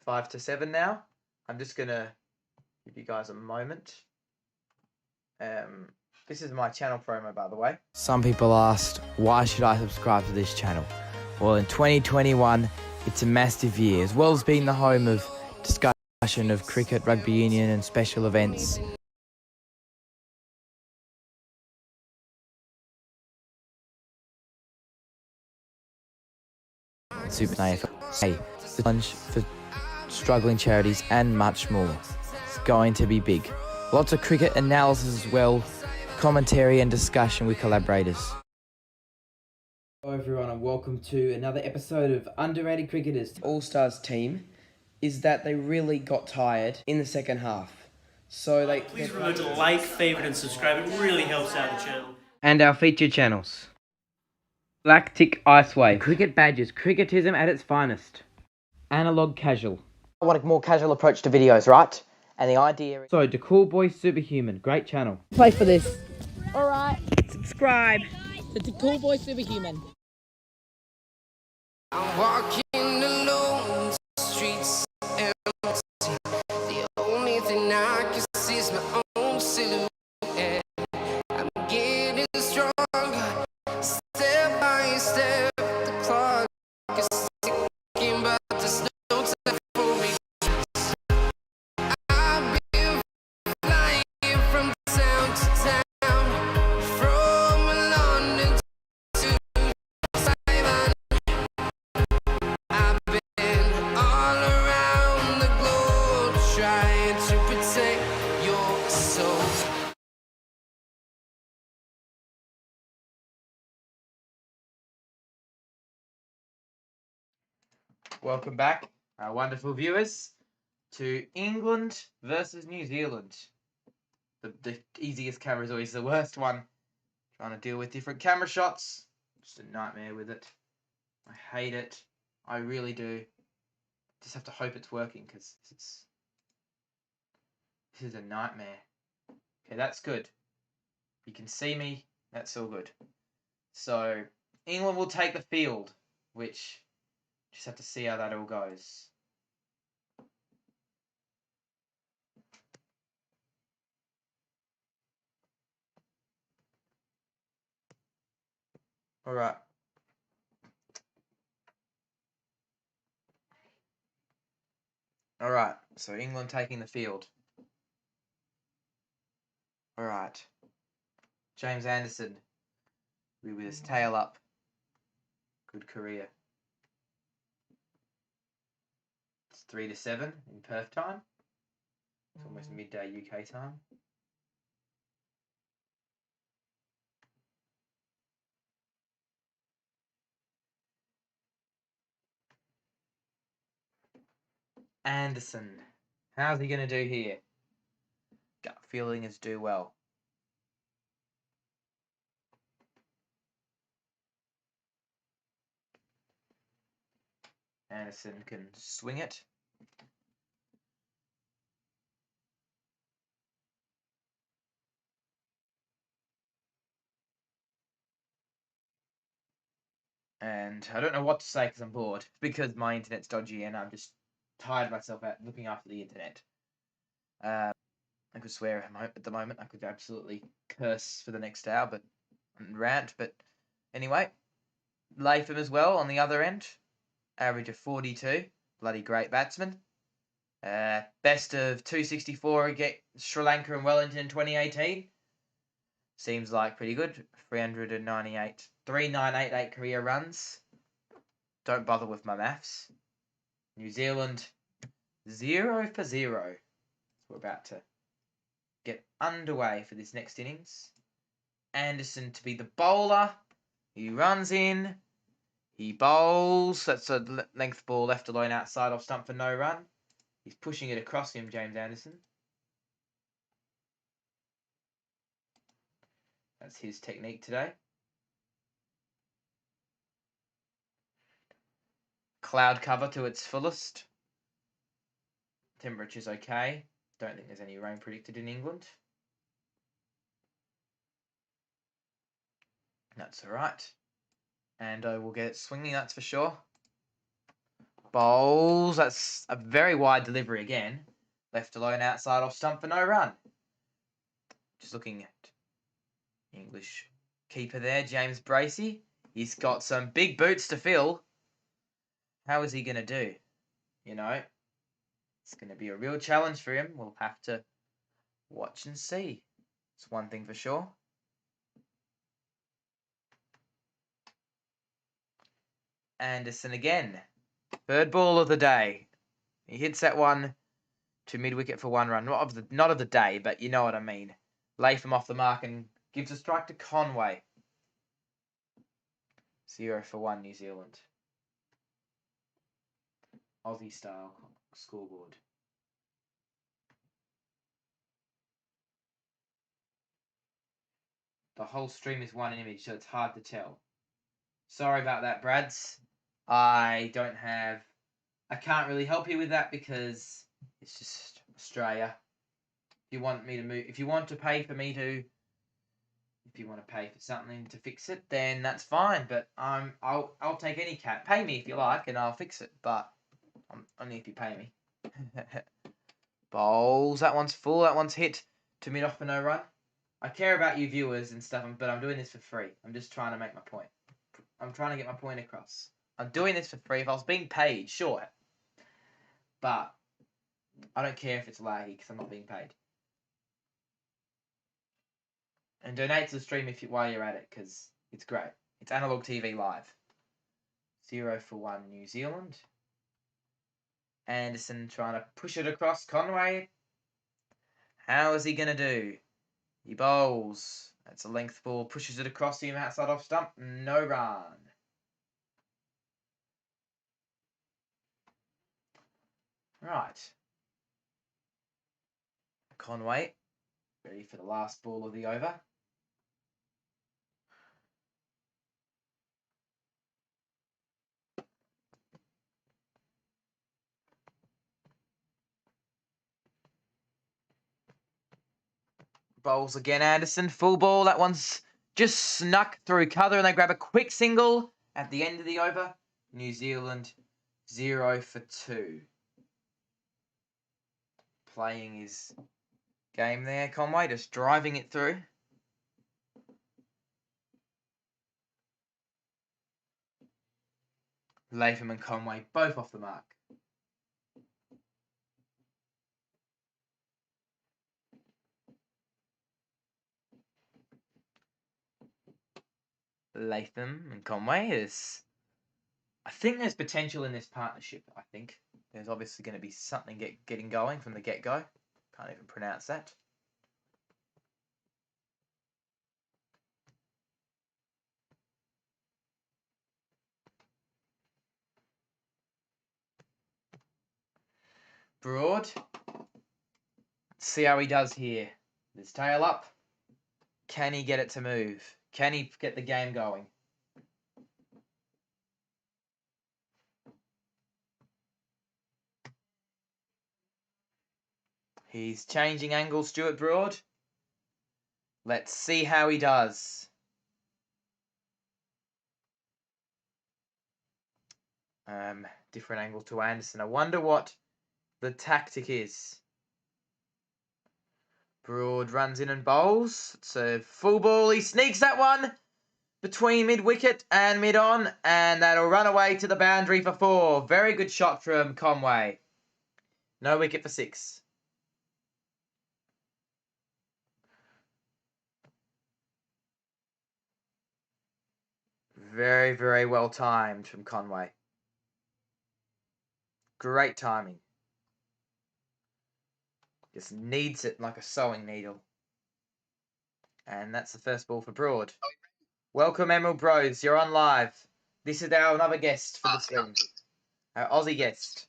5 to 7 now. I'm just gonna give you guys a moment. This is my channel promo, by the way. Some people asked, why should I subscribe to this channel? Well, in 2021, it's a massive year, as well as being the home of discussion of cricket, rugby union and special events. Super AFL, the challenge for struggling charities and much more. It's going to be big. Lots of cricket analysis as well, commentary and discussion with collaborators. Hello everyone and welcome to another episode of Underrated Cricketers. All-Stars team is that they really got tired in the second half. So Please remember to like, favorite, and subscribe. It really helps out the channel. And our featured channels. Black Tick Icewave. Cricket Badges. Cricketism at its finest. Analog Casual. I want a more casual approach to videos, right? And the idea is... So, The Cool Boy Superhuman. Great channel. Play for this. Alright. Subscribe. The Cool Boy Superhuman. I'm walking alone, streets empty. The only thing I can see is my own silhouette. I'm getting stronger, step by step. The clock is ticking, but there's no time for me. I've been flying from town to town, from London to Taiwan. I've been all around the globe trying to protect your soul. Welcome back, our wonderful viewers, to England versus New Zealand. The easiest camera is always the worst one. Trying to deal with different camera shots. Just a nightmare with it. I hate it. I really do. Just have to hope it's working because this is a nightmare. Okay, that's good. You can see me. That's all good. So, England will take the field, which just have to see how that all goes. All right. All right. So England taking the field. All right. James Anderson with his tail up. Good career. It's 3-7 in Perth time. It's almost midday UK time. Anderson. How's he going to do here? Gut feeling is do well. Anderson can swing it. And I don't know what to say because I'm bored. It's because my internet's dodgy and I'm just tired myself out looking after the internet. I could swear at the moment. I could absolutely curse for the next hour, but rant. But anyway, Latham as well on the other end, average of 42. Bloody great batsman. Best of 264 against Sri Lanka and Wellington in 2018. Seems like pretty good. 398 career runs. Don't bother with my maths. New Zealand 0 for 0. We're about to get underway for this next innings. Anderson to be the bowler. He runs in. He bowls. That's a length ball left alone outside off stump for no run. He's pushing it across him, James Anderson. That's his technique today. Cloud cover to its fullest. Temperature's okay. Don't think there's any rain predicted in England. That's alright. And I will get it swinging, that's for sure. Bowls. That's a very wide delivery again. Left alone outside off stump for no run. Just looking at English keeper there, James Bracey. He's got some big boots to fill. How is he going to do? You know, it's going to be a real challenge for him. We'll have to watch and see. It's one thing for sure. Anderson again. Third ball of the day. He hits that one to mid-wicket for one run. Not of the day, but you know what I mean. Latham off the mark and gives a strike to Conway. 0 for 1 New Zealand. Aussie style scoreboard. the whole stream is one image, so it's hard to tell. Sorry about that, Brads. I can't really help you with that because it's just Australia. If you want me to move, if you want to pay for something to fix it, then that's fine. But I'll take any cat. Pay me if you like, and I'll fix it. But only if you pay me. Bowls. That one's full. That one's hit to mid off for no run. I care about you viewers and stuff, but I'm doing this for free. I'm just trying to make my point. I'm trying to get my point across. I'm doing this for free. If I was being paid, sure. But I don't care if it's laggy because I'm not being paid. And donate to the stream while you're at it because it's great. It's Analog TV Live. 0 for 1 New Zealand. Anderson trying to push it across Conway. How is he going to do? He bowls. That's a length ball. Pushes it across him outside off stump. No run. Right. Conway. Ready for the last ball of the over. Bowls again, Anderson. Full ball. That one's just snuck through cover and they grab a quick single at the end of the over. New Zealand 0 for 2. Playing his game there, Conway, just driving it through. Latham and Conway both off the mark. Latham and Conway is... I think there's potential in this partnership, I think. There's obviously going to be something getting going from the get-go. Can't even pronounce that. Broad. Let's see how he does here. His tail up. Can he get it to move? Can he get the game going? He's changing angles, Stuart Broad. Let's see how he does. Different angle to Anderson. I wonder what the tactic is. Broad runs in and bowls. It's a full ball. He sneaks that one between mid-wicket and mid-on, and that'll run away to the boundary for 4. Very good shot from Conway. No wicket for 6. Very, very well timed from Conway. Great timing. Just needs it like a sewing needle. And that's the first ball for Broad. Welcome, Emerald Bros. You're on live. This is our another guest for the stream. Our Aussie guest.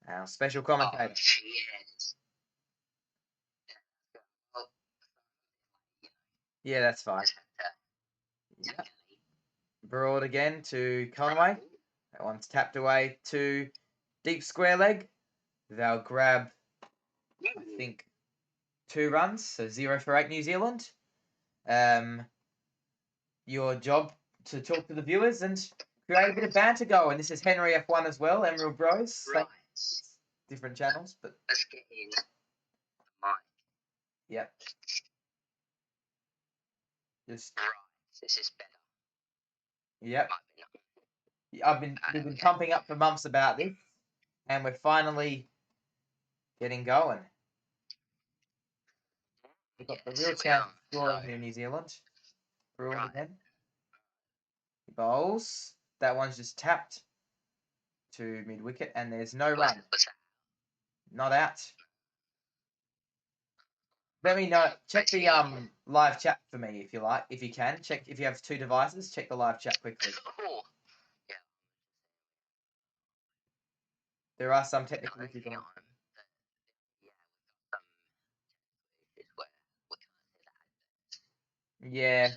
Our special commentator. Yeah, that's fine. Yeah. Broad again to Conway. That one's tapped away to deep square leg. They'll grab, I think, 2 runs. So 0 for 8 New Zealand. Your job to talk to the viewers and create a bit of banter going. This is Henry F1 as well, Emerald Bros. Right. Different channels, but Let's get in the mic. yep. Just Right. This is better. yep. Might be not. We've been pumping up for months about this, and we're finally getting going. We've got the Yes, real we chance are. of scoring So, here in New Zealand. Broad Right. again. He bowls. That one's just tapped to mid wicket, and there's no run. what's that? Not out. Let me know. Check the live chat for me if you like, if you can. Check if you have 2 devices. Check the live chat quickly. Oh, There are some no, technical issues hang on. on. Yeah, we've got some issues where we can't see that. Yeah, So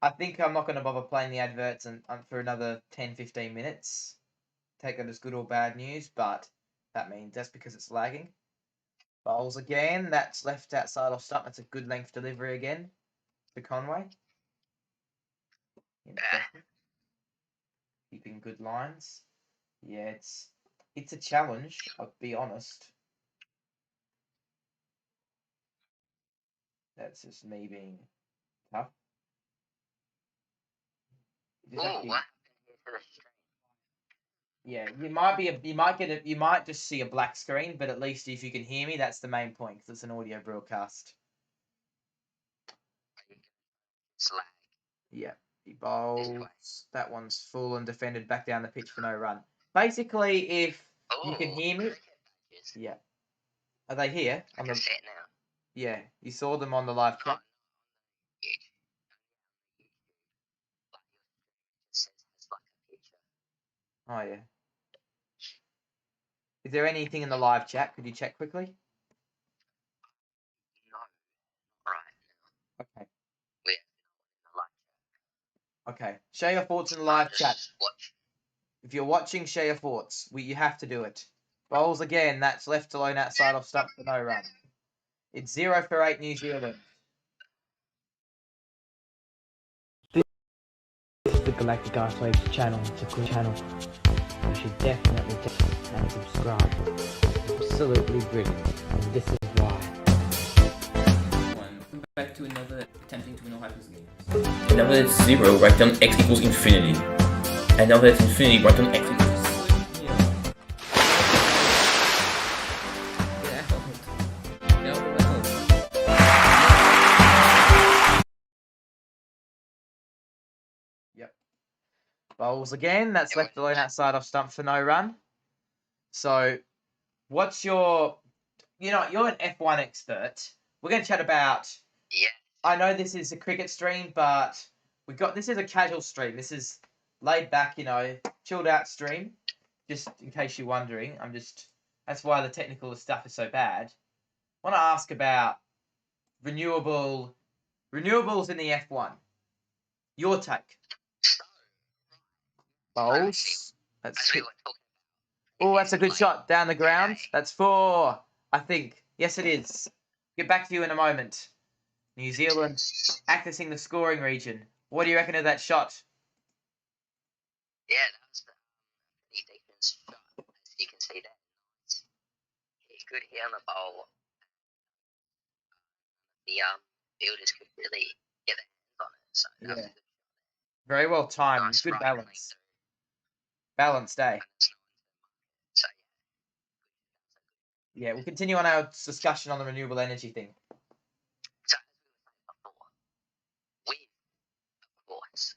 I think I'm not going to bother playing the adverts for another 10-15 minutes. Take that as good or bad news, but that's because it's lagging. Bowls again. That's left outside off stump. That's a good length delivery again to Conway. Impressive. Keeping good lines. Yeah, it's a challenge. I'll be honest. That's just me being tough. Just have to be- what happened here to the stream? yeah, you might just see a black screen, but at least if you can hear me, that's the main point because it's an audio broadcast. It's lag. Yeah, he bowls. That one's full and defended back down the pitch for no run. Basically, if you can Oh, hear me, cricket badges. yeah, are they here I on can the? see it now. Yeah, you saw them on the live Oh, chat. huge. But it just says has like a picture. Oh yeah. Is there anything in the live chat? Could you check quickly? No, right now. Okay. We have no like. Okay. Share your thoughts in the live chat. If you're watching, share your thoughts. You have to do it. Bowls again. That's left alone outside off stump for no run. It's 0 for 8 New Zealand. This is the Galactic Ice Waves channel. It's a cool channel. You should definitely check and subscribe. Absolutely brilliant. And this is why. Welcome back to another attempting to win all Hypers games. And now that it's 0, write down x equals infinity. And now that it's infinity, write down x equals 0. Get out. Yep. Bowls again. That's left alone outside off stump for no run. So, what's your... you're an F1 expert. We're going to chat about... Yeah. I know this is a cricket stream, but this is a casual stream. This is laid back, chilled out stream. Just in case you're wondering, that's why the technical stuff is so bad. I want to ask about renewables in the F1. Your take. Bowls. As we were talking Oh, that's a good shot down the ground. That's 4, I think. Yes, it is. Get back to you in a moment. New Zealand accessing the scoring region. What do you reckon of that shot? Yeah, that was the pretty decent shot, as you can see there. It's good here on the bowl. The fielders could really get their hands on it. So that was a good shot. Very well timed. Nice Good right balance. lane Balanced day. through. So Yeah, we'll continue on our discussion on the renewable energy thing. So as we were saying before, with, of course,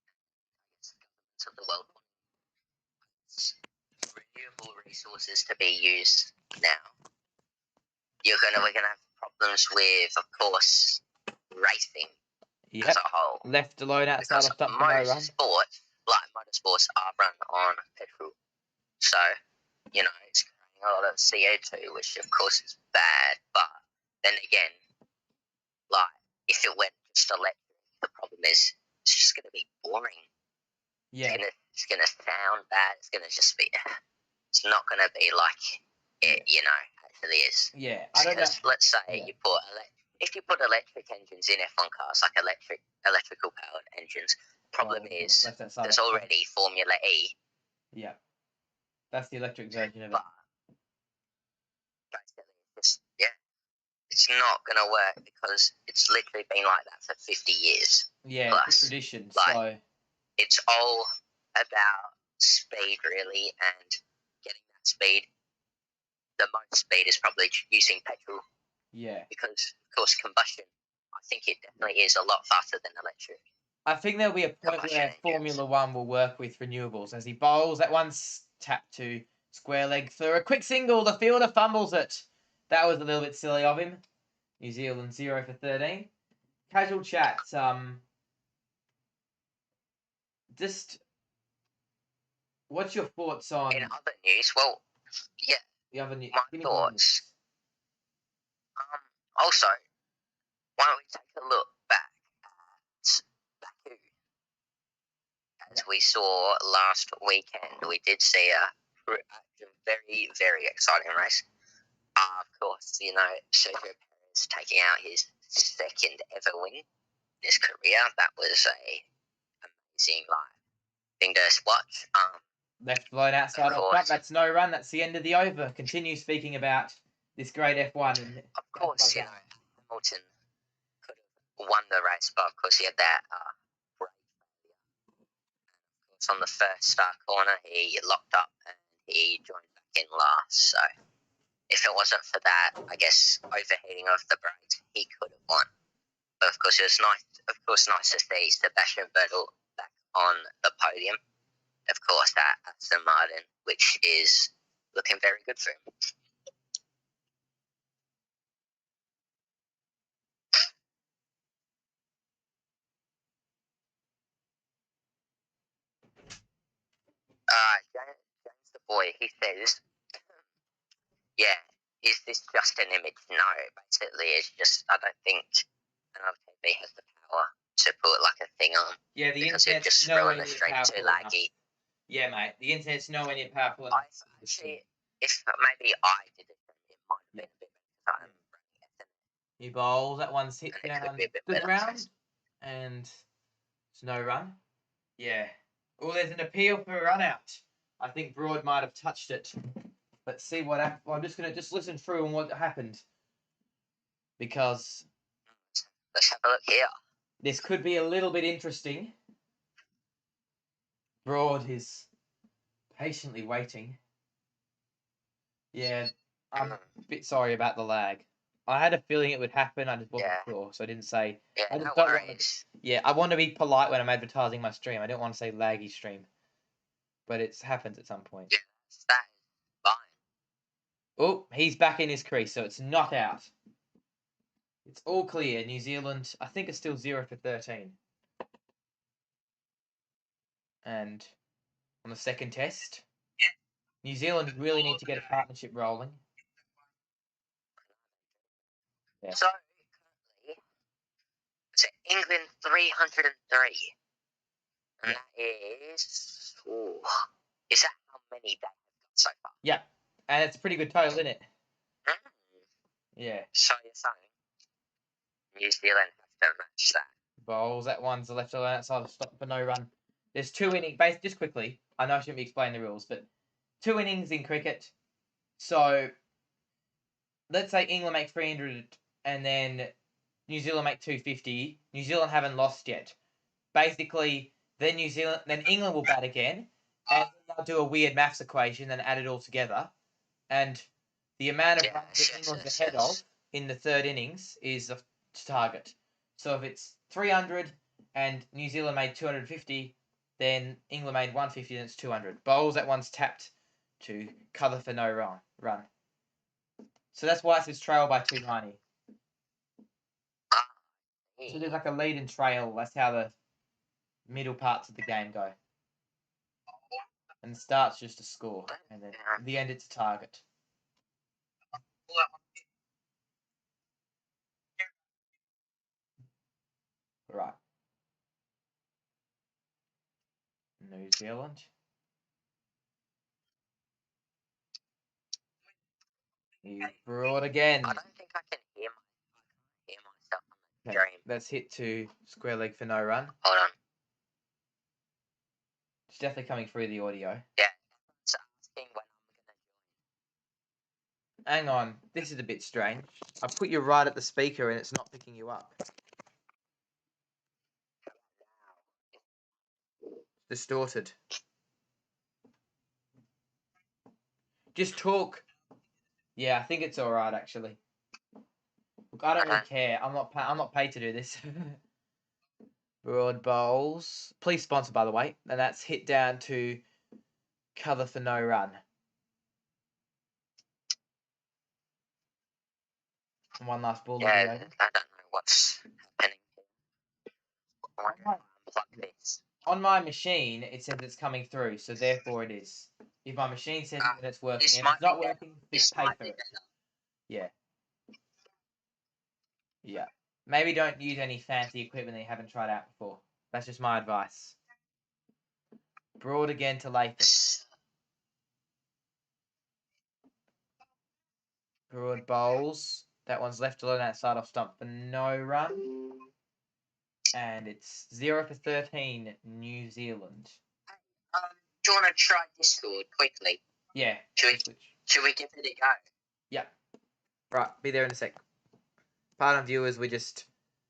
governments of the world want renewable resources to be used now, we're gonna have problems with, of course, racing Yep. as a whole. Left alone outside Because of stump for no run. most sports, like motorsports, are run on petrol. So, it's creating a lot of CO2, which of course is bad. But then again, like, if it went just electric, the problem is it's just going to be boring. Yeah. It's gonna sound bad. It's gonna just be. It's not gonna be like it, actually is. Yeah. I don't know. Because let's say Yeah. if you put electric engines in F1 cars, like electrical powered engines, problem is left outside there's off stump. already Formula E. Yeah. That's the electric version of it. But basically, it's not gonna work because it's literally been like that for 50 years. Yeah, plus, it's a tradition. like, So It's all about speed, really, and getting that speed. The most speed is probably using petrol yeah. because, of course, combustion. I think it definitely is a lot faster than electric. I think there'll be a point Combustion where engines. Formula One will work with renewables as he bowls. That one's tapped to square leg for a quick single. The fielder fumbles it. That was a little bit silly of him. New Zealand 0 for 13. Casual chat. Just what's your thoughts on In other news, well, yeah. the other news? My thoughts. Also, why don't we take a look back at Baku? As we saw last weekend, we did see a very, very exciting race. Of course, Sergio Perez taking out his second ever win in his career. That was a amazing thing to watch. Left blown outside Of off front. course. That's no run. That's the end of the over. Continue speaking about this great F1. Of course, Hamilton could have won the race, but of course he had that brake failure. Of course, on the first corner, he locked up and he joined back in last. So if it wasn't for that, I guess, overheating of the brakes, he could have won. But of course, it was nice to see Sebastian Vettel back on the podium. Of course, that Aston Martin, which is looking very good for him. James the boy, he says, yeah, is this just an image? No, basically, it's just, I don't think another TV has the power to put a thing on. Yeah, the because it'd internet's just nowhere ruin near the stream powerful too enough. laggy. Yeah, mate, the internet's nowhere near powerful enough. Actually, if maybe I did it, it might have been a bit better. I'm running Ethernet. He bowls. That one's hit And it could down be a bit the better. ground. And it's no run. Yeah. Oh, there's an appeal for a run out. I think Broad might have touched it. Let's see what happened. I'm just going to listen through on what happened. Because Let's have a look here. this could be a little bit interesting. Broad is patiently waiting. Yeah, I'm a bit sorry about the lag. I had a feeling it would happen. I just wasn't sure, so I didn't say. Yeah, I just no don't want worries. Yeah, I want to be polite when I'm advertising my stream. I don't want to say laggy stream, but it happens at some point. Yeah, that is fine. Oh, he's back in his crease, so it's not out. It's all clear. New Zealand, I think, it's still 0 for 13. And on the second test, New Zealand really need to get a partnership rolling. Yeah. So, currently, it's England 303. And that is. Ooh. Is that how many they have got so far? Yeah, and it's a pretty good total, isn't it? Mm. Yeah. So you're saying New Zealand have to match that? Bowls, that one's the left line outside of stop for no run. There's 2 innings, just quickly, I know I shouldn't be explaining the rules, but 2 innings in cricket. So, let's say England make 300 and then New Zealand make 250. New Zealand haven't lost yet. Basically, then England will bat again, and they'll do a weird maths equation and add it all together. And the amount of runs that England's ahead of in the third innings is the target. So if it's 300 and New Zealand made 250, then England made 150, then it's 200. Bowls, that one's tapped to cover for no run. So that's why it says trail by 290. So there's like a lead and trail. That's how the middle parts of the game go. And the start's just a score. And then at the end, it's a target. Right. New Zealand. He's broad again. I don't think I can hear myself on the Okay, stream. that's hit to square leg for no run. Hold on. It's definitely coming through the audio. Yeah. It's asking when I'm Hang on, this is a bit strange. I put you right at the speaker and it's not picking you up. Distorted. Just talk. Yeah, I think it's all right actually. Look, I don't really care. I'm not paid to do this. Broad bowls. Please sponsor, by the way. And that's hit down to cover for no run. And one last ball. Yeah, I don't know what's happening here. I wonder if I unplug this. On my machine, it says it's coming through, so therefore it is. If my machine says that it's working, This if might it's not be working, This just pay might for be it. better. Yeah. Yeah. Maybe don't use any fancy equipment that you haven't tried out before. That's just my advice. Broad again to Latham. Broad bowls. That one's left alone outside off stump for no run. And it's 0 for 13, New Zealand. Do you want to try Discord quickly? Yeah. Should we give it a go? Yeah. Right, be there in a sec. Pardon viewers, we're just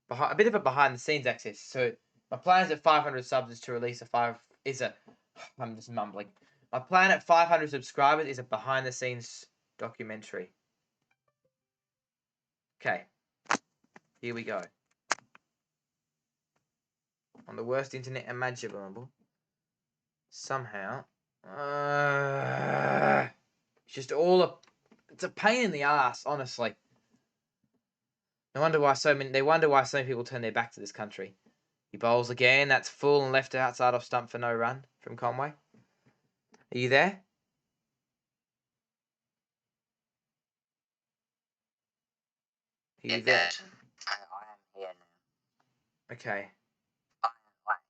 a bit of a behind the scenes access. So my plan is at 500 subs is to release I'm just mumbling. My plan at 500 subscribers is a behind the scenes documentary. Okay. Here we go. On the worst internet imaginable. Somehow. It's just it's a pain in the ass, honestly. They wonder why so many people turn their back to this country. He bowls again. That's full and left outside off stump for no run from Conway. Are you there? Are you there? I am here now. Okay.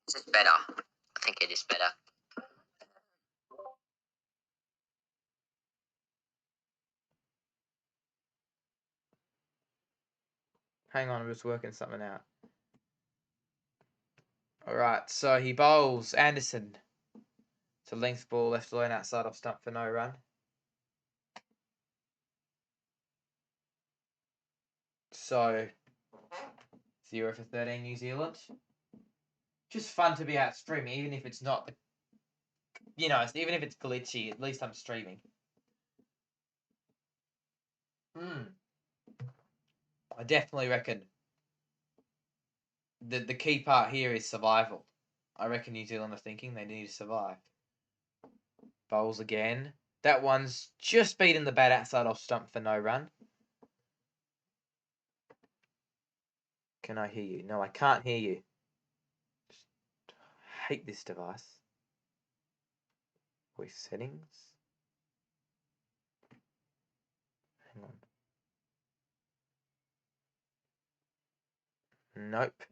Is this better? I think it is better. Hang on, I'm just working something out. Alright, so he bowls Anderson. It's a length ball left alone outside off stump for no run. So 0 for 13 New Zealand. Just fun to be out streaming, even if it's not even if it's glitchy, at least I'm streaming. I definitely reckon the key part here is survival. I reckon New Zealand are thinking they need to survive. Bowls again. That one's just beaten the bat outside off stump for no run. Can I hear you? No, I can't hear you. I hate this device. Voice settings. Hang on. Nope.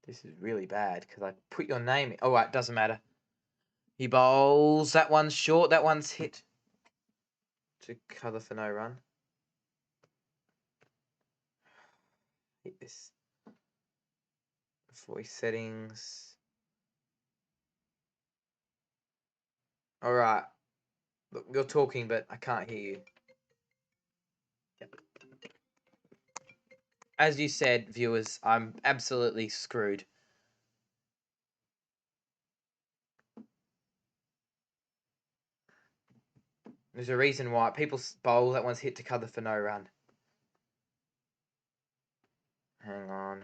This is really bad because I put your name in. Oh, right, doesn't matter. He bowls. That one's short. That one's hit to cover for no run. Hit this. Voice settings. All right. Look, you're talking, but I can't hear you. Yep. As you said, viewers, I'm absolutely screwed. There's a reason why people bowl. That one's hit to cover for no run. Hang on.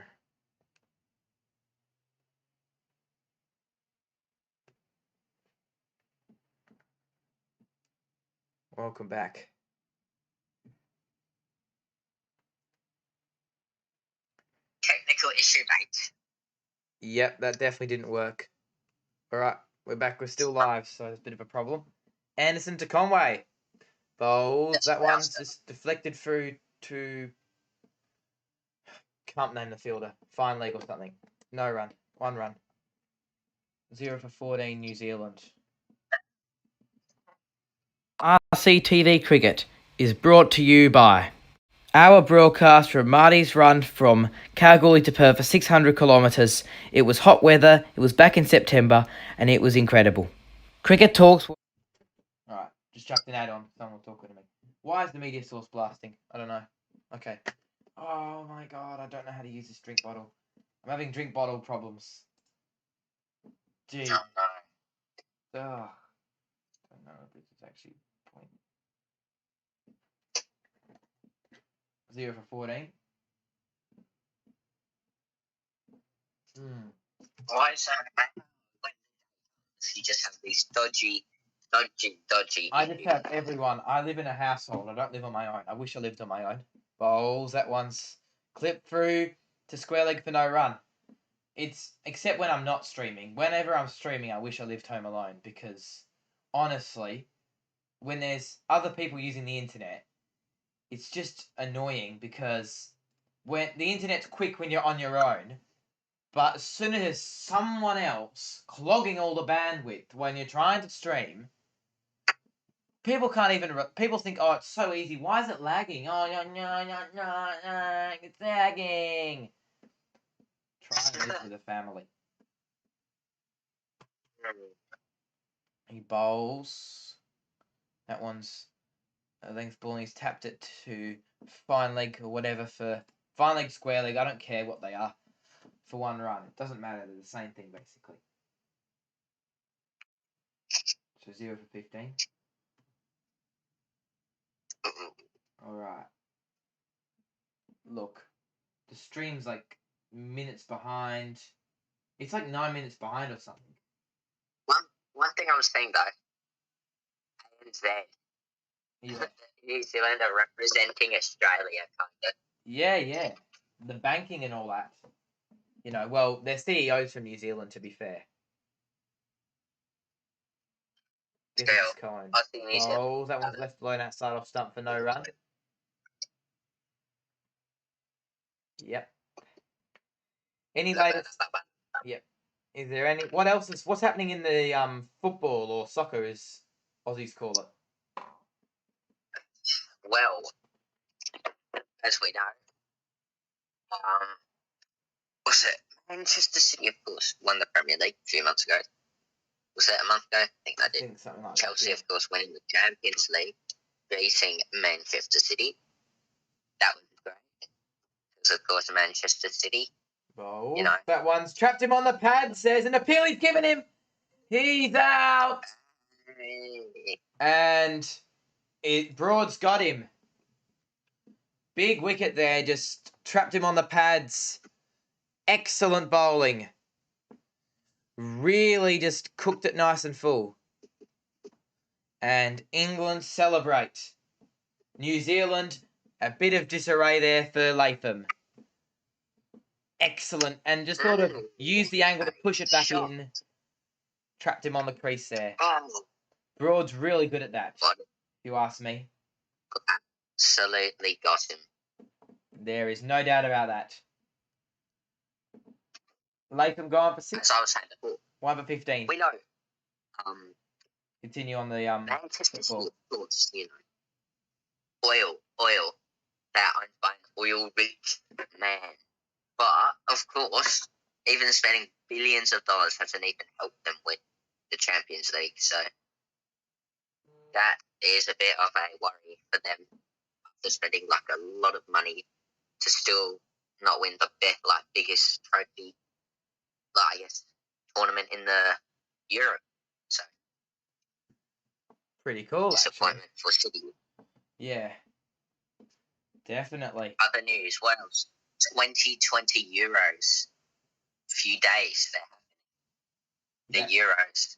Welcome back. Technical issue, mate. Yep, that definitely didn't work. Alright, we're back. We're still live, so there's a bit of a problem. Anderson to Conway. Bowls. That one's just deflected through to... Can't name the fielder. Fine leg or something. No run. 1 run. 0 for 14 New Zealand. RCTV Cricket is brought to you by our broadcast from Marty's run from Kalgoorlie to Perth for 600 kilometres. It was hot weather, it was back in September, and it was incredible. Cricket Talks... Alright, just chucked an ad on. Someone will talk to me. Why is the media source blasting? I don't know. Okay. Oh my god, I don't know how to use this drink bottle. I'm having drink bottle problems. Gee. Oh, no. Ugh. I don't know if this is actually point. 0 for 14. Why is that? You just have these dodgy. I just have everyone. I live in a household. I don't live on my own. I wish I lived on my own. Bowls. That one's clipped through to square leg for no run. It's except when I'm not streaming. Whenever I'm streaming, I wish I lived home alone because honestly, when there's other people using the internet, it's just annoying because when the internet's quick when you're on your own, but as soon as there's someone else clogging all the bandwidth when you're trying to stream, people can't even. People think, oh, it's so easy. Why is it lagging? Oh, no, it's lagging. Try and live with a family. He bowls. That one's a length ball, and he's tapped it to fine leg or whatever for fine leg, square leg. I don't care what they are for 1 run. It doesn't matter. They're the same thing basically. So 0 for 15. All right. Look, the stream's like minutes behind. It's like 9 minutes behind or something. One thing I was saying though, ANZ, Yeah. New Zealand are representing Australia, kind of. Yeah. The banking and all that. You know, well, they're CEOs from New Zealand, to be fair. Guess Still, it's Cohen. I think New Zealand. Oh, that one's left blown outside off stump for no run. Yep. Any latest? Yep. Is there any? What's happening in the football or soccer, as Aussies call it? Well, as we know, was it Manchester City, of course, won the Premier League a few months ago. Was that a month ago? I think they I did. think something like Chelsea, that. Yeah. of course, winning the Champions League, beating Manchester City. That was great. Because, of course, Manchester City. Oh, You know. that one's trapped him on the pads. There's an appeal he's given him. He's out. And Broad's got him. Big wicket there, just trapped him on the pads. Excellent bowling. Really just cooked it nice and full. And England celebrate. New Zealand, a bit of disarray there for Latham. Excellent. And just sort of used the angle to push it back in. Trapped him on the crease there. Broad's really good at that, if you ask me. Absolutely got him. There is no doubt about that. Latham gone for 6. As I was saying before, 1 for 15. we know. Continue on the Manchester City, football. of course, you know. Oil. They're owned by an oil-rich man. But, of course, even spending billions of dollars hasn't even helped them win the Champions League. So that is a bit of a worry for them after spending like a lot of money to still not win the biggest trophy, I guess, tournament in the Europe. So Pretty cool, disappointment actually. for City. Yeah. Definitely. Other news, what else? 2020 Euros. A few days they're happening. The Euros.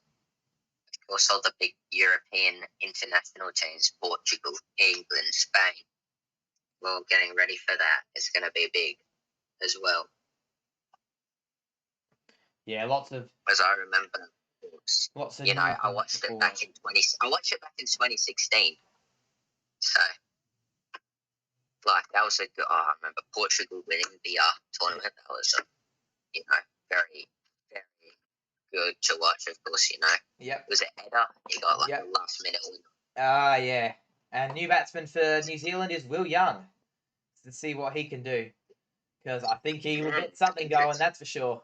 Of course, all the big European international teams, Portugal, England, Spain, we're all getting ready for that. It's going to be big as well. Yeah, lots of. As I remember, Lots of. You know, I watched it back in 2016. So, like, that was a good. I remember Portugal winning the tournament. That was, very, very good to watch. Of course, you know. Yep. Was it Eder? He got a last minute win. Yeah. And new batsman for New Zealand is Will Young. Let's see what he can do, because I think he will get something going. That's for sure.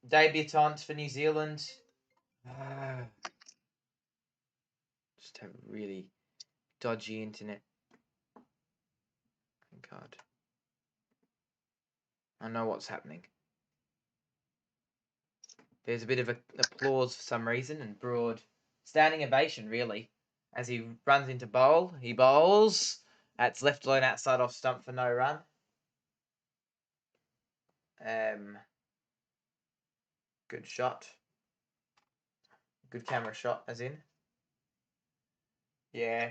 Debutant for New Zealand. Just have really dodgy internet. God. I know what's happening. There's a bit of applause for some reason, and Broad standing ovation really as he runs into bowl. He bowls. That's left line outside off stump for no run. Good shot. Good camera shot, as in. Yeah.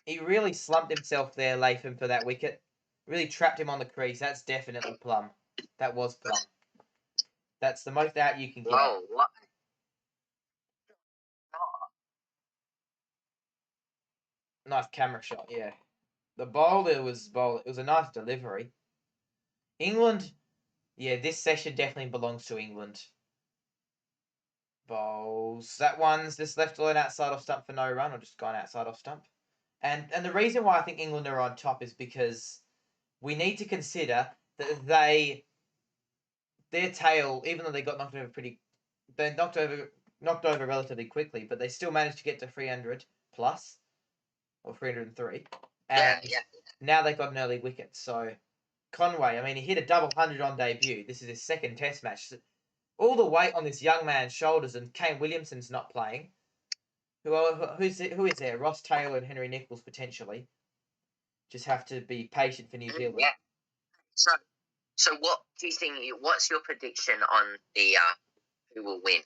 He really slumped himself there, Latham, for that wicket. Really trapped him on the crease. That's definitely plum. That was plum. That's the most out you can get. Whoa, what? Nice camera shot, yeah. The bowler was It was a nice delivery. England, yeah, this session definitely belongs to England. Bowls. That one's just left alone outside off stump for no run, or just gone outside off stump. And the reason why I think England are on top is because we need to consider that their tail, even though they got knocked over they knocked over relatively quickly, but they still managed to get to 300 plus, or 303. And now they got an early wicket. So Conway, I mean, he hit a double 100 on debut. This is his second test match. All the weight on this young man's shoulders, and Kane Williamson's not playing. Who is there? Ross Taylor and Henry Nicholls potentially. Just have to be patient for New Zealand. Yeah. So what do you think? What's your prediction on the who will win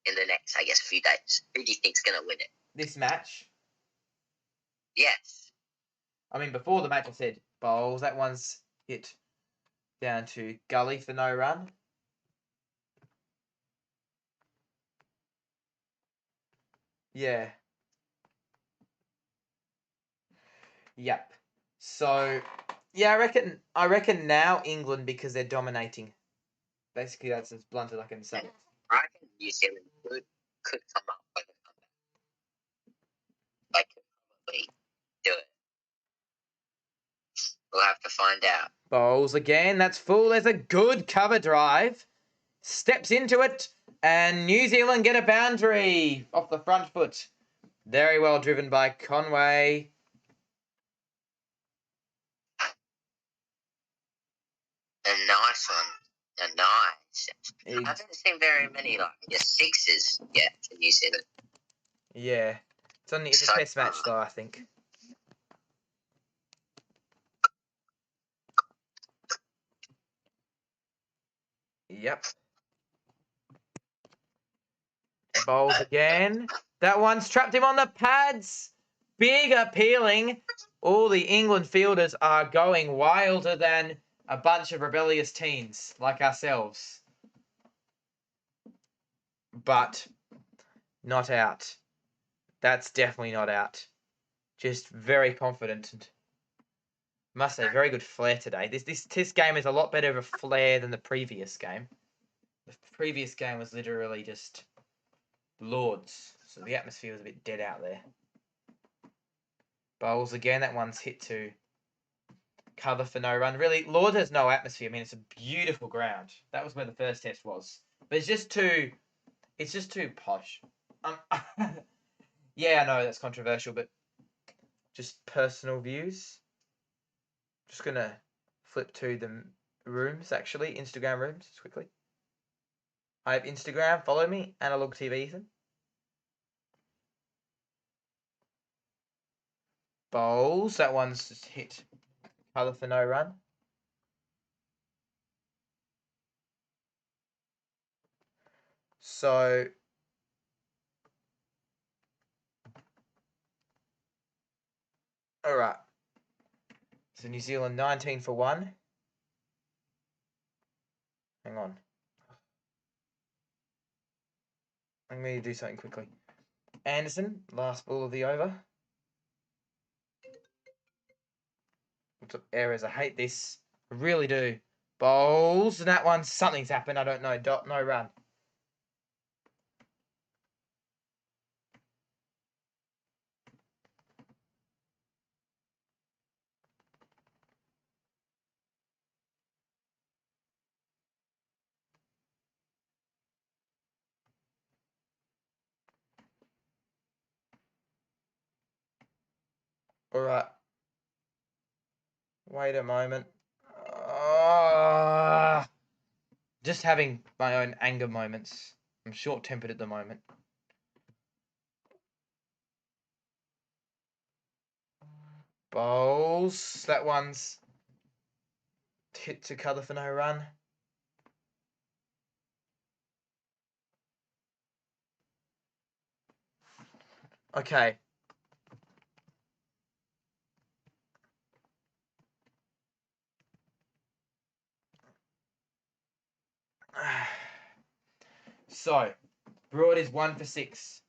in the next, I guess, few days? Who do you think's going to win it? This match? Yes. I mean, before the match I said bowls. That one's hit down to Gully for no run. Yeah. Yep. So, yeah, I reckon now England, because they're dominating. Basically, that's as blunt as I can say. I reckon New Zealand could come up with a comeback. They could probably do it. We'll have to find out. Bowls again. That's full. There's a good cover drive. Steps into it. And New Zealand get a boundary off the front foot. Very well driven by Conway. A nice one. A nice. I haven't seen very many, sixes yet for New Zealand. Yeah. It's a test match, though, I think. Yep. Bowls again. That one's trapped him on the pads. Big appealing. All the England fielders are going wilder than a bunch of rebellious teens like ourselves. But not out. That's definitely not out. Just very confident. And must say, very good flair today. This game is a lot better of a flair than the previous game. The previous game was literally just Lords. So the atmosphere was a bit dead out there. Bowls again. That one's hit to cover for no run. Really, Lords has no atmosphere. I mean, it's a beautiful ground. That was where the first test was. But it's just too posh. Yeah, I know that's controversial, but just personal views. Just gonna flip to the rooms, actually, Instagram rooms, just quickly. I have Instagram. Follow me, Analog TV Ethan. Bowls. That one's just hit cover for no run. So all right. So New Zealand 19 for 1. Hang on. I'm going to do something quickly. Anderson, last ball of the over. What's up, errors? I hate this. I really do. Bowls. And that one, something's happened. I don't know. No run. All right. Wait a moment. Just having my own anger moments. I'm short-tempered at the moment. Bowls. That one's hit to cover for no run. Okay. So, Broad is 1 for 6.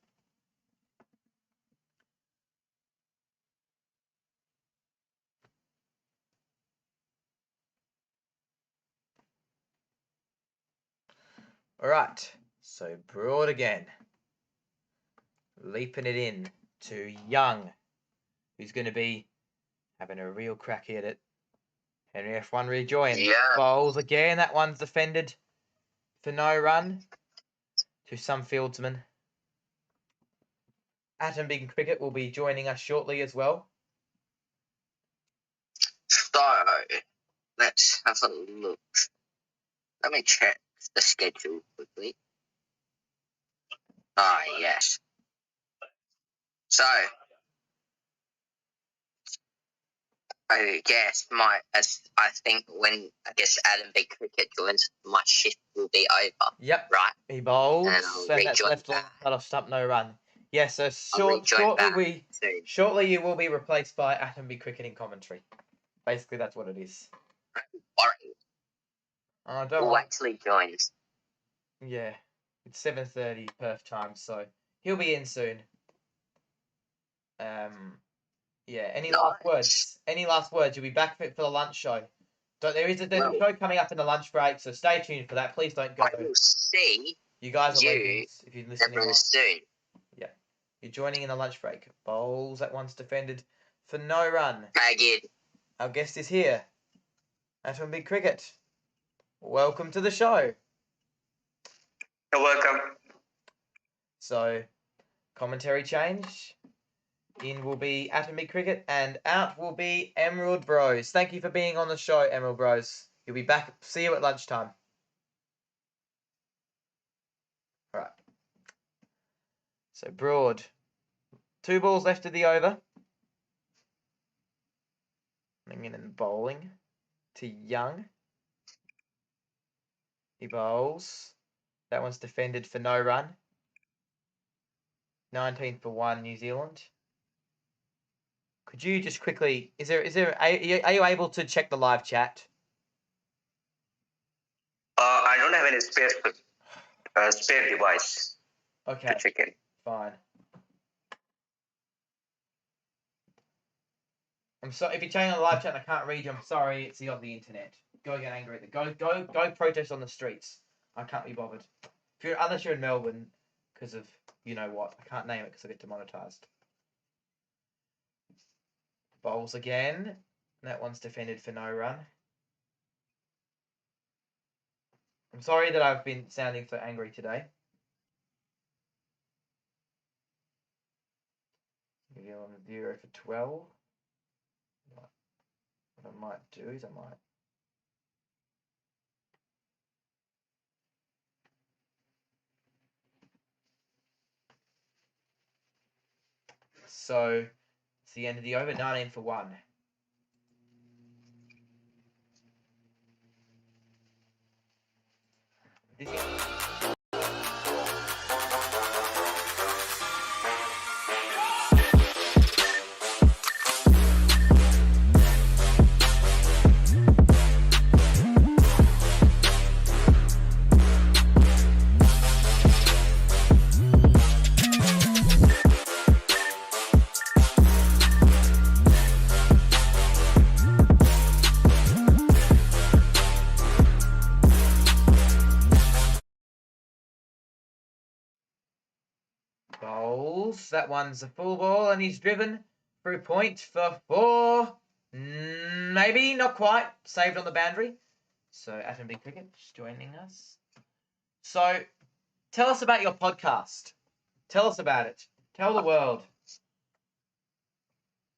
All right. So Broad again. Leaping it in to Young, who's going to be having a real crack at it. Henry F1 rejoined. Yeah. Bowls again. That one's defended for no run to some fieldsman. Atom Big Cricket will be joining us shortly as well. So, let's have a look. Let me check the schedule quickly. Ah, yes. So, I guess when Adam Big Cricket joins, my shift will be over, Yep. right? He bowls, And I'll and that's rejoin left on back. cut off stump, no run. Yeah, so I'll rejoin shortly back soon. shortly you will be replaced by Atom Big Cricket in commentary. Basically, that's what it is. Alright, Don't who worry. actually joins? Yeah, it's 7:30 Perth time, so he'll be in soon. Yeah. Any last Nice. words? Any last words? You'll be back for the lunch show. There's a Well- show coming up in the lunch break, so stay tuned for that. Please don't go. I will see You guys are you legends if you're listening. everyone live. soon. You're joining in the lunch break. Bowls that one's defended for no run. Again. Our guest is here. Atom Big Cricket. Welcome to the show. You're welcome. So, commentary change. In will be Atom Big Cricket, and out will be Emerald Bros. Thank you for being on the show, Emerald Bros. You'll be back. See you at lunchtime. All right. So Broad, 2 balls left of the over. Coming in and bowling to Young. He bowls. That one's defended for no run. 19 for 1, New Zealand. Could you just quickly? Are you able to check the live chat? I don't have any spare device Okay, to check in. fine. I'm sorry if you're chatting on the live chat and I can't read you. I'm sorry. It's the internet. Go get angry at it. Go protest on the streets. I can't be bothered. Unless you're in Melbourne, because of you know what. I can't name it because I get demonetized. Bowls again. That one's defended for no run. I'm sorry that I've been sounding so angry today. Maybe on 0 for 12. What I might do is I might. So it's the end of the over. 19 for 1. This is bowls. That one's a full ball, and he's driven through point for 4. Maybe not quite. Saved on the boundary. So Atom Big Cricket just joining us. So tell us about your podcast. Tell us about it. Tell the world.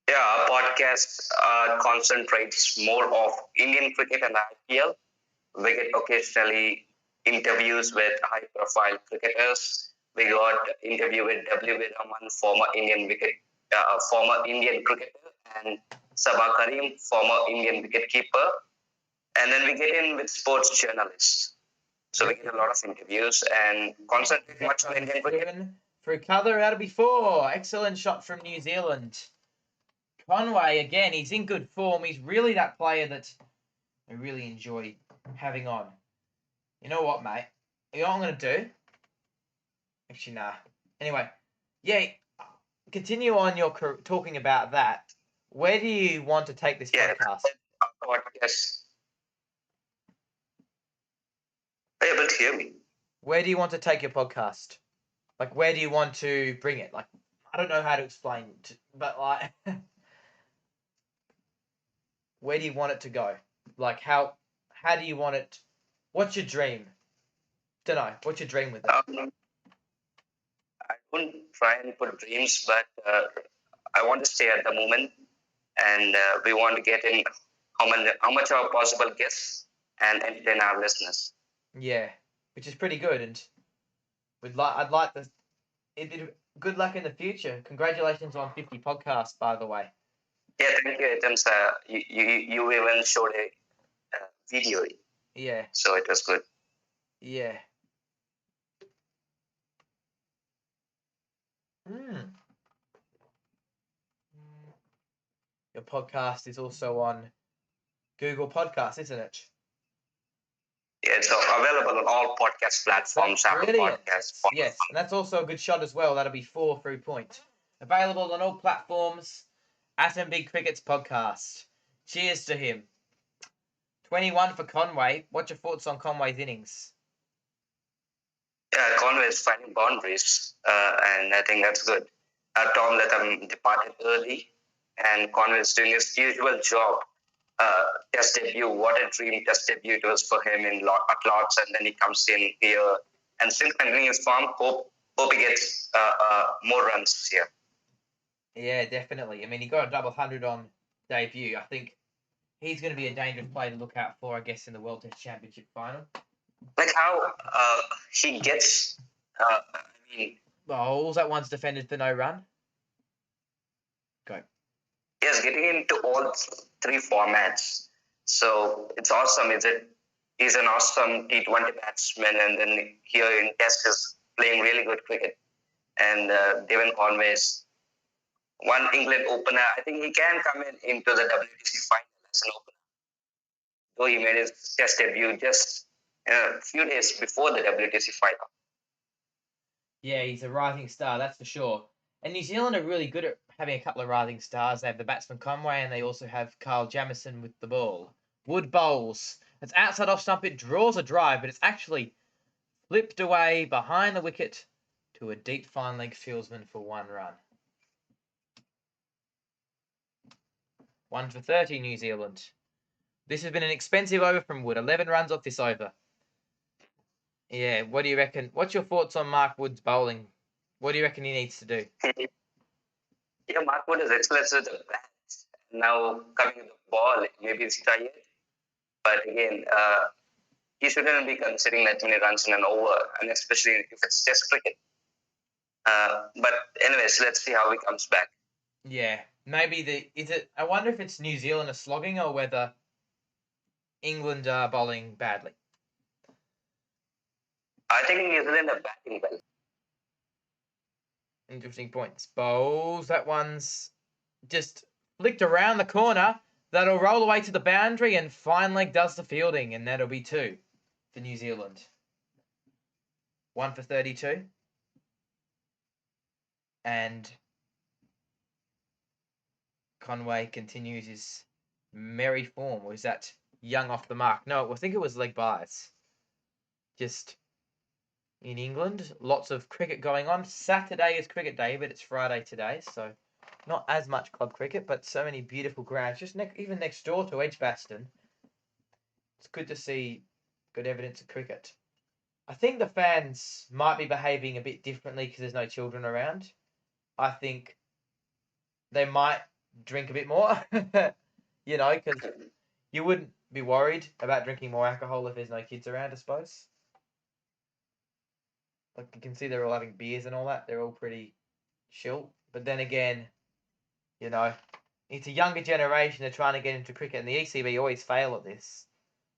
Yeah, our podcast concentrates more of Indian cricket and IPL. We get occasionally interviews with high-profile cricketers. We got interview with W.V. Raman, former Indian cricketer, and Sabah Karim, former Indian wicketkeeper. And then we get in with sports journalists. So we get a lot of interviews and concentrate much on Indian cricket. Driven through cover out of before. Excellent shot from New Zealand. Conway again. He's in good form. He's really that player that I really enjoy having on. You know what, mate? You know what I'm going to do? Actually, nah. Anyway, yeah, continue on your talking about that. Where do you want to take this podcast? Podcast. Are you able to hear me? where do you want to take your podcast? Like, where do you want to bring it? Like, I don't know how to explain it, but like, where do you want it to go? Like, how do you want it? What's your dream? Don't know. What's your dream with it? I wouldn't try and put dreams, but I want to stay at the moment, and we want to get in how much of possible guests and entertain our listeners. Yeah, which is pretty good, and I'd like to. Good luck in the future. Congratulations on 50 podcasts, by the way. Yeah, thank you, Items. You even showed a video, Yeah, so it was good. yeah. Mm. Your podcast is also on Google Podcasts, isn't it? Yeah, it's available on all podcast platforms, Apple Brilliant. Podcasts. Yes, and that's also a good shot as well. That'll be 4 through point. Available on all platforms. Atom Big Cricket's podcast. Cheers to him. 21 for Conway. What's your thoughts on Conway's innings? Yeah, Conway is finding boundaries, and I think that's good. Tom Latham departed early, and Conway is doing his usual job. Test debut, what a dream test debut it was for him at Lords, and then he comes in here. And since continuing his form, hope he gets more runs here. Yeah, definitely. I mean, he got a double 100 on debut. I think he's going to be a dangerous player to look out for, I guess, in the World Test Championship final. Like how he gets, I mean, Bowls, that one's defended for no run. Go. Yes, getting into all 3 formats. So it's awesome. He's an awesome T20 batsman, and then here in Test is playing really good cricket. And Devon Conway is one England opener. I think he can come into the WTC final as an opener. Though he made his Test debut just a few days before the WTC final. Yeah, he's a rising star, that's for sure. And New Zealand are really good at having a couple of rising stars. They have the batsman Conway, and they also have Kyle Jamieson with the ball. Wood bowls. It's outside off stump. It draws a drive, but it's actually flipped away behind the wicket to a deep fine leg fieldsman for 1 run. 1 for 30, New Zealand. This has been an expensive over from Wood. 11 runs off this over. Yeah, what do you reckon? What's your thoughts on Mark Wood's bowling? What do you reckon he needs to do? Yeah, Mark Wood is excellent with the bat. Now coming to the ball, maybe he's tired. But again, he shouldn't be considering that many runs in an over, and especially if it's Test cricket. But anyways, let's see how he comes back. Yeah, maybe I wonder if it's New Zealand are slogging or whether England are bowling badly. I think New Zealand are batting well. Interesting points. Bowls, that one's just flicked around the corner. That'll roll away to the boundary, and fine leg does the fielding, and that'll be 2 for New Zealand. 1 for 32. And Conway continues his merry form. Or is that Young off the mark? No, I think it was leg byes. Just in England, lots of cricket going on. Saturday is cricket day, but it's Friday today, so not as much club cricket, but so many beautiful grounds. Just even next door to Edgbaston. It's good to see good evidence of cricket. I think the fans might be behaving a bit differently because there's no children around. I think they might drink a bit more, because you wouldn't be worried about drinking more alcohol if there's no kids around, I suppose. Like, you can see they're all having beers and all that. They're all pretty chill. But then again, it's a younger generation. They're trying to get into cricket, and the ECB always fail at this.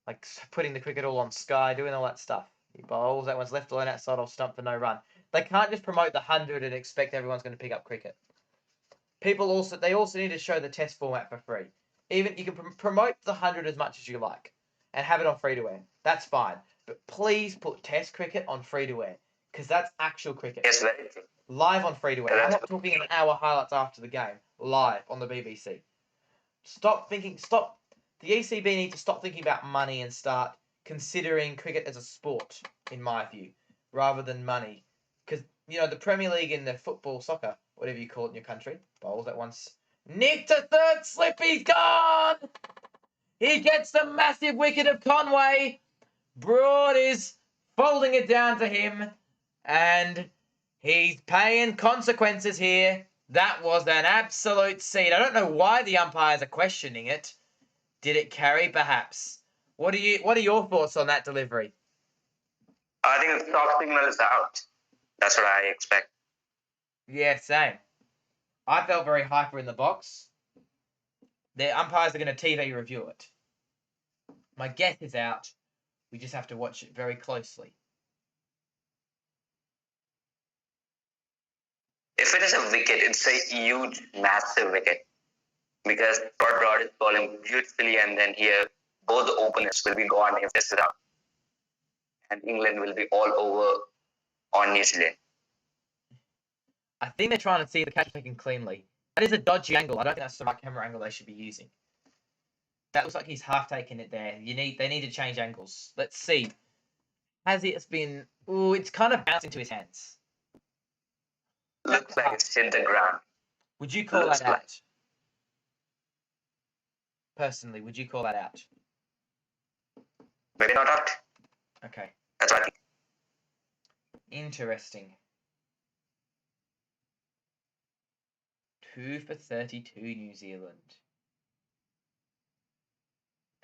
Like, putting the cricket all on Sky, doing all that stuff. He bowls, that one's left alone outside off stump for no run. They can't just promote the 100 and expect everyone's going to pick up cricket. They also need to show the Test format for free. Even you can promote the 100 as much as you like and have it on free to air. That's fine. But please put Test cricket on free to air, because that's actual cricket. Yes, very true. Live on free to air. I'm not talking an hour highlights after the game. Live on the BBC. The ECB need to stop thinking about money and start considering cricket as a sport, in my view. rather than money. Because, the Premier League in the football, soccer, whatever you call it in your country, bowls at once. Nick to third slip, he's gone! He gets the massive wicket of Conway. Broad is folding it down to him, and he's paying consequences here. That was an absolute seed. I don't know why the umpires are questioning it. Did it carry, perhaps? What are your thoughts on that delivery? I think the stop signal is out. That's what I expect. Yeah, same. I felt very hyper in the box. The umpires are going to TV review it. My guess is out. We just have to watch it very closely. If it is a wicket, it's a huge, massive wicket. Because Broad is bowling beautifully, and then here both the openers will be gone if this is out. And England will be all over on New Zealand. I think they're trying to see the catch taken cleanly. That is a dodgy angle. I don't think that's the right camera angle they should be using. That looks like he's half taken it there. They need to change angles. Let's see. Has it been... Ooh, it's kind of bounced into his hands. Looks like it's hit the ground. Would you call that out? Personally, would you call that out? Maybe not out. Okay. That's what I think. Interesting. 2 for 32 New Zealand.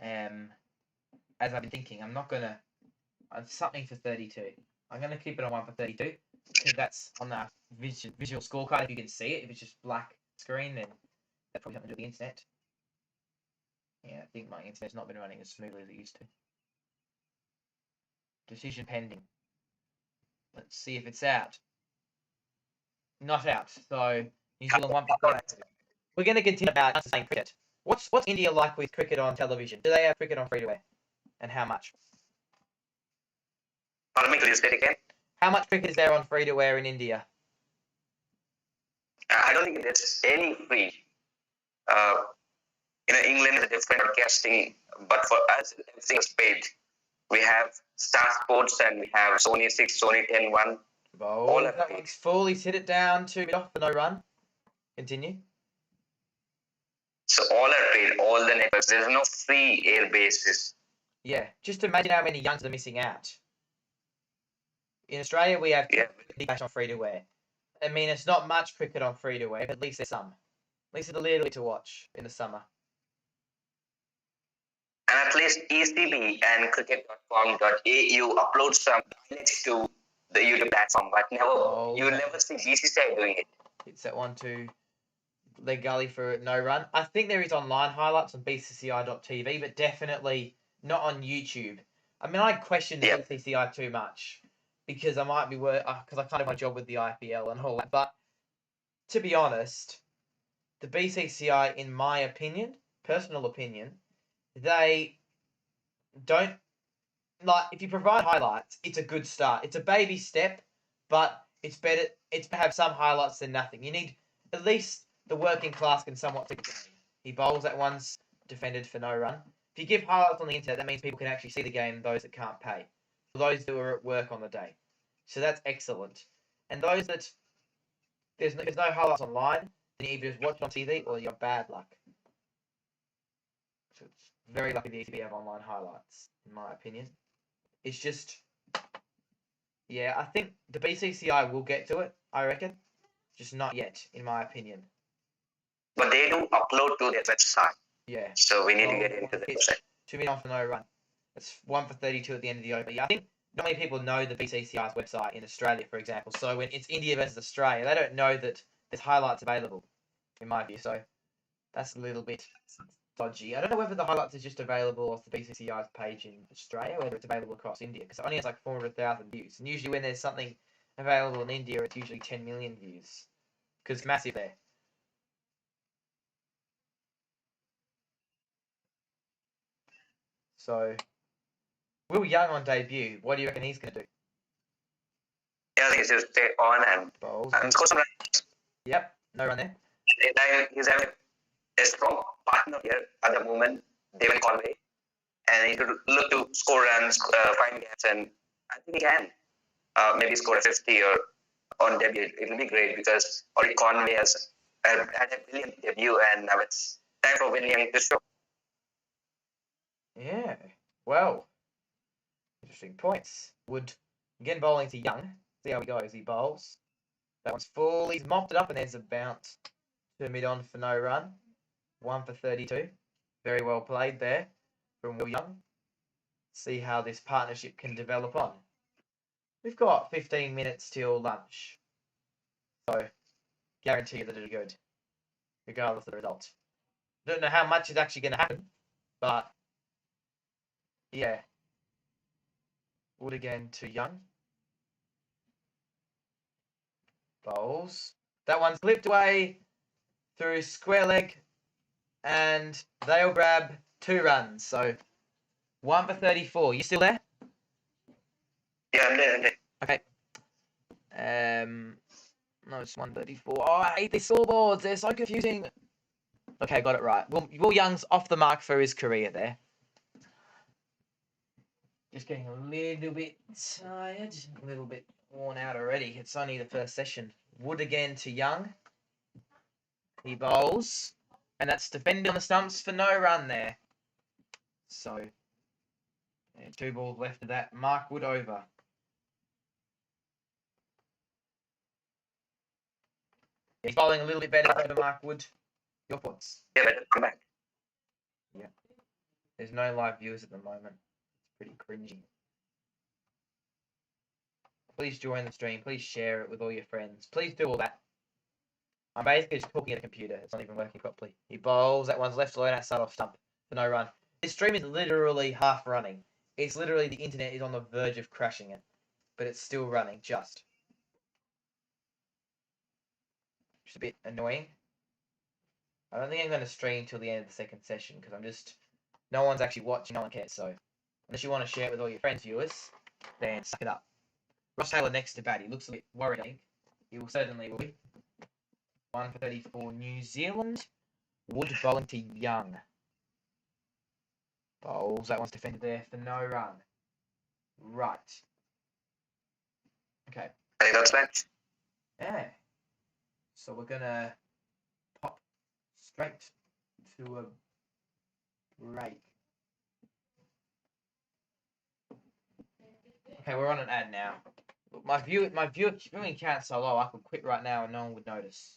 As I've been thinking, I'm not gonna. Something for 32. I'm gonna keep it on 1 for 32 because that's on that visual scorecard. If you can see it, if it's just black screen, then that's probably something to do with the internet. Yeah, I think my internet's not been running as smoothly as it used to. Decision pending. Let's see if it's out. Not out. So New Zealand 1 for 32. We're going to continue about saying cricket. What's India like with cricket on television? Do they have cricket on free to air? And how much? Pardon me, could you say it again? How much cricket is there on free to air in India? I don't think there's any free. England is a different broadcasting, but for us, everything is paid. We have Star Sports and we have Sony 6, Sony 10, 1. All that one's full. He's hit it down 2 off for no run. Continue. So all are paid, all the networks. There's no free air bases. Yeah, just imagine how many youngsters are missing out. In Australia, we have cricket on free to air. I mean, it's not much cricket on free to air, but at least there's some. At least it's a little bit to watch in the summer. And at least ECB and cricket.com.au upload some highlights to the YouTube platform, but you'll never see BCCI doing it. It's that 1-2 leg gully for no run. I think there is online highlights on BCCI.tv, but definitely not on YouTube. I mean, I question the BCCI too much because I might be because I kind of have a job with the IPL and all that. But to be honest, the BCCI, in my opinion, personal opinion, they don't if you provide highlights, it's a good start. It's a baby step, but it's better. It's to have some highlights than nothing. You need at least the working class can somewhat see the game. He bowls at once, defended for no run. If you give highlights on the internet, that means people can actually see the game. Those that can't pay, those who are at work on the day. So that's excellent. And those that there's no highlights online, then you either just watch it on TV or you have bad luck. So it's very lucky the ECB have online highlights, in my opinion. It's just, I think the BCCI will get to it, I reckon. Just not yet, in my opinion. But they do upload to their website. Yeah. So we need to get into the website. 2 minutes off for no run. That's 1 for 32 at the end of the over. Yeah, I think not many people know the BCCI's website in Australia, for example. So when it's India versus Australia, they don't know that there's highlights available, in my view. So that's a little bit dodgy. I don't know whether the highlights is just available off the BCCI's page in Australia, or whether it's available across India, because it only has like 400,000 views. And usually when there's something available in India, it's usually 10 million views, because it's massive there. So, Will Young on debut, what do you reckon he's going to do? Yeah, I think he's just stay on and score some runs. Yep, no run there. He's having a strong partner here at the moment, David Conway, and he could look to score runs, find gaps, and I think he can. maybe score a 50 or on debut. It will be great because already Conway has had a brilliant debut, and now it's time for William to show. Yeah. Well, interesting points. Wood again bowling to Young. See how he goes. He bowls. That one's full. He's mopped it up, and there's a bounce to mid on for no run. 1 for 32. Very well played there from Will Young. See how this partnership can develop on. We've got 15 minutes till lunch. So, guarantee that it'll be good, regardless of the result. Don't know how much is actually going to happen, but yeah. Wood again to Young. Bowls. That one's flipped away through square leg, and they'll grab 2 runs. So 1 for 34. You still there? Yeah, I'm there. Okay. No, it's 134. Oh, I hate these scoreboards. They're so confusing. Okay, got it right. Will Young's off the mark for his career there. Just getting a little bit tired, a little bit worn out already. It's only the first session. Wood again to Young. He bowls, and that's defended on the stumps for no run there. So, yeah, 2 balls left of that. Mark Wood over. He's bowling a little bit better over Mark Wood. Your thoughts? Yeah, better come back. Yeah. There's no live viewers at the moment. It's pretty cringy. Please join the stream. Please share it with all your friends. Please do all that. I'm basically just talking at a computer. It's not even working properly. He bowls. That one's left alone outside off stump for no run. This stream is literally half running. It's literally the internet is on the verge of crashing it. But it's still running, just. Just a bit annoying. I don't think I'm going to stream till the end of the second session because I'm just... No one's actually watching. No one cares. So, unless you want to share it with all your friends, viewers, then suck it up. Ross Taylor next to bat. He looks a bit worried, I think. He will certainly be. 1 for 34 New Zealand. Wood bowling to Young. Bowls. That one's defended there for no run. Right. Okay. I think that's match. Yeah. So we're going to pop straight to a break. Okay, we're on an ad now. Look, my viewing count's so low, I could quit right now and no one would notice.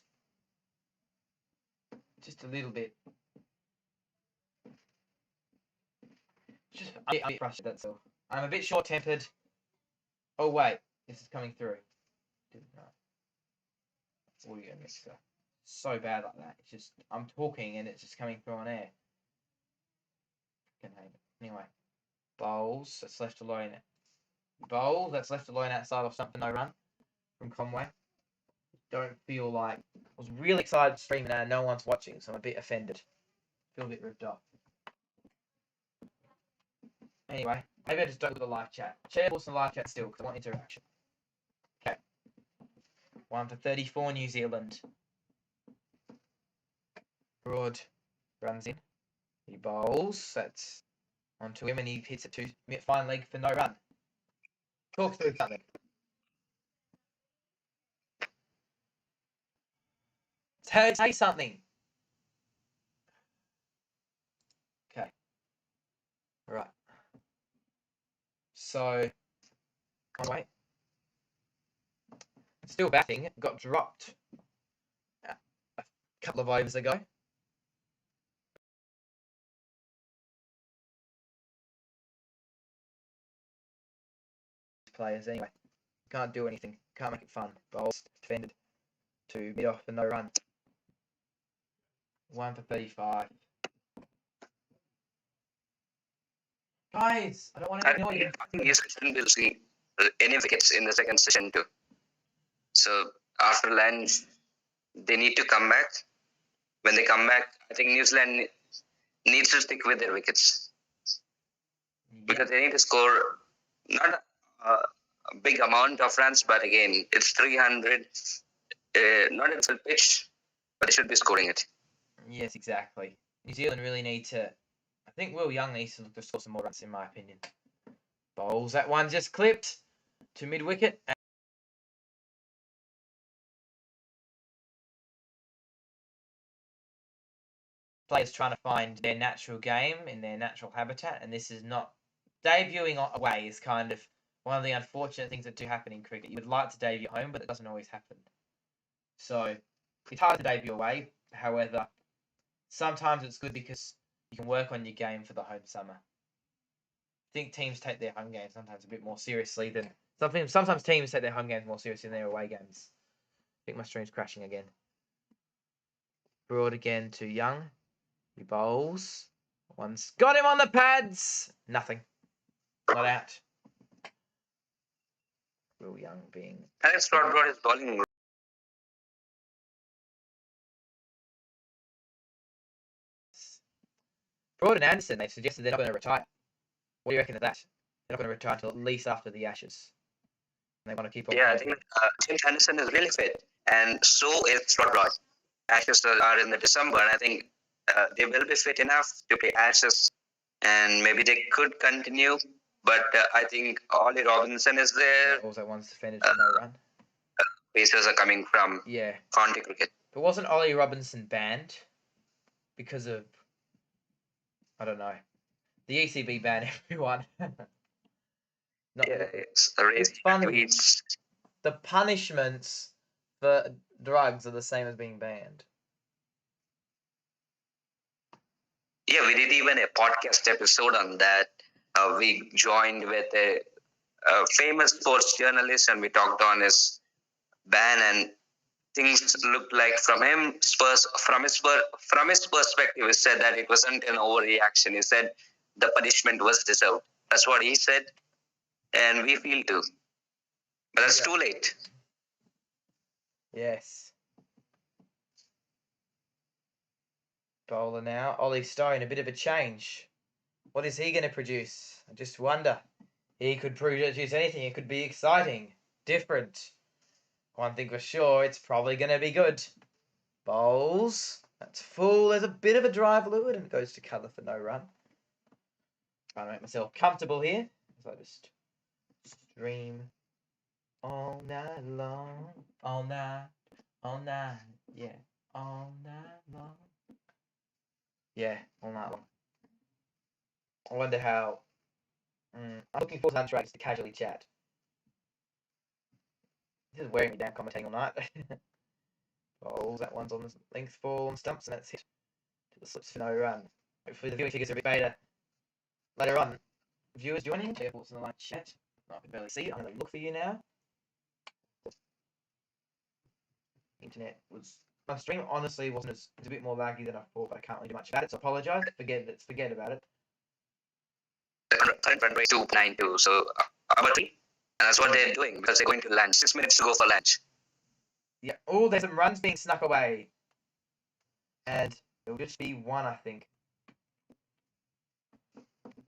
Just a little bit. I'm a bit frustrated, that's all. I'm a bit short-tempered. Oh wait, this is coming through. Didn't know. Audio mixer. So bad like that. It's just I'm talking and it's just coming through on air. Anyway, bowls. That's left alone. Bowl. That's left alone outside of something no run from Conway. Don't feel like I was really excited streaming and no one's watching, so I'm a bit offended. Feel a bit ripped off. Anyway, maybe I just don't do the live chat. Share also live chat still because I want interaction. Okay. 1 for 34 New Zealand. Broad runs in. He bowls. That's onto him and he hits it to fine leg for no run. Talk through something. Say something. Okay. Right. So, wait. Still batting. Got dropped a couple of overs ago. Players anyway. Can't do anything. Can't make it fun. Bowls defended to mid off and no run. 1 for 35. Guys, I don't want to annoy you. I think this session will see any wickets in the second session too. So after lunch, they need to come back. When they come back, I think New Zealand needs to stick with their wickets. Because they need to score not a big amount of runs, but again, it's 300, not a full pitch, but they should be scoring it. Yes, exactly. New Zealand really need to... I think Will Young needs to look to score some more runs, in my opinion. Bowls. That one just clipped. to mid wicket. Players trying to find their natural game in their natural habitat, and this is not debuting away is kind of one of the unfortunate things that do happen in cricket. You would like to debut at home, but it doesn't always happen. So it's hard to debut away. However, sometimes it's good because you can work on your game for the home summer. I think teams take their home games sometimes a bit more seriously than sometimes teams take their home games more seriously than their away games. I think my stream's crashing again. Broad again to Young. He bowls. One's got him on the pads. Nothing. Not out. Will Young being. Alex Broad is bowling. Broad and Anderson, they've suggested they're not going to retire. What do you reckon of that? They're not going to retire until at least after the Ashes. And they want to keep on. Yeah, I think James Anderson is really fit, and so is Broad. Ashes are in the December, and I think they will be fit enough to play Ashes, and maybe they could continue. But I think Ollie Robinson is there. Also wants defended for no run. Pacers are coming from county cricket. But wasn't Ollie Robinson banned because of, I don't know, the ECB banned everyone? It's funny. The punishments for drugs are the same as being banned. Yeah, we did even a podcast episode on that. We joined with a famous sports journalist, and we talked on his ban, and things looked like from his perspective, he said that it wasn't an overreaction. He said the punishment was deserved. That's what he said, and we feel too. But that's too late. Yes. Bowler now. Ollie Stone, a bit of a change. What is he going to produce? I just wonder. He could produce anything. It could be exciting, different. One thing for sure, it's probably going to be good. Bowls. That's full. There's a bit of a drive fluid, and it goes to cover for no run. Trying to make myself comfortable here. So I just stream all night long. All night. Yeah. All night long. Yeah, all night long. I wonder how. I'm looking forward to lunch breaks to casually chat. This is wearing me down commentating all night. Bowls, that one's on the length ball and stumps, and that's hit to the slips for no run. Hopefully the viewing figures are a bit better later on. Viewers joining, share thoughts in the live chat. I can barely see it. I'm going to look for you now. Internet was. My stream honestly wasn't as. It's a bit more laggy than I thought, but I can't really do much about it, so I apologise. Forget about it. The current run rate is 2.92, so about 3. And that's what they're doing because they're going to lunch. 6 minutes to go for lunch. Yeah. Oh, there's some runs being snuck away. And it'll just be one, I think.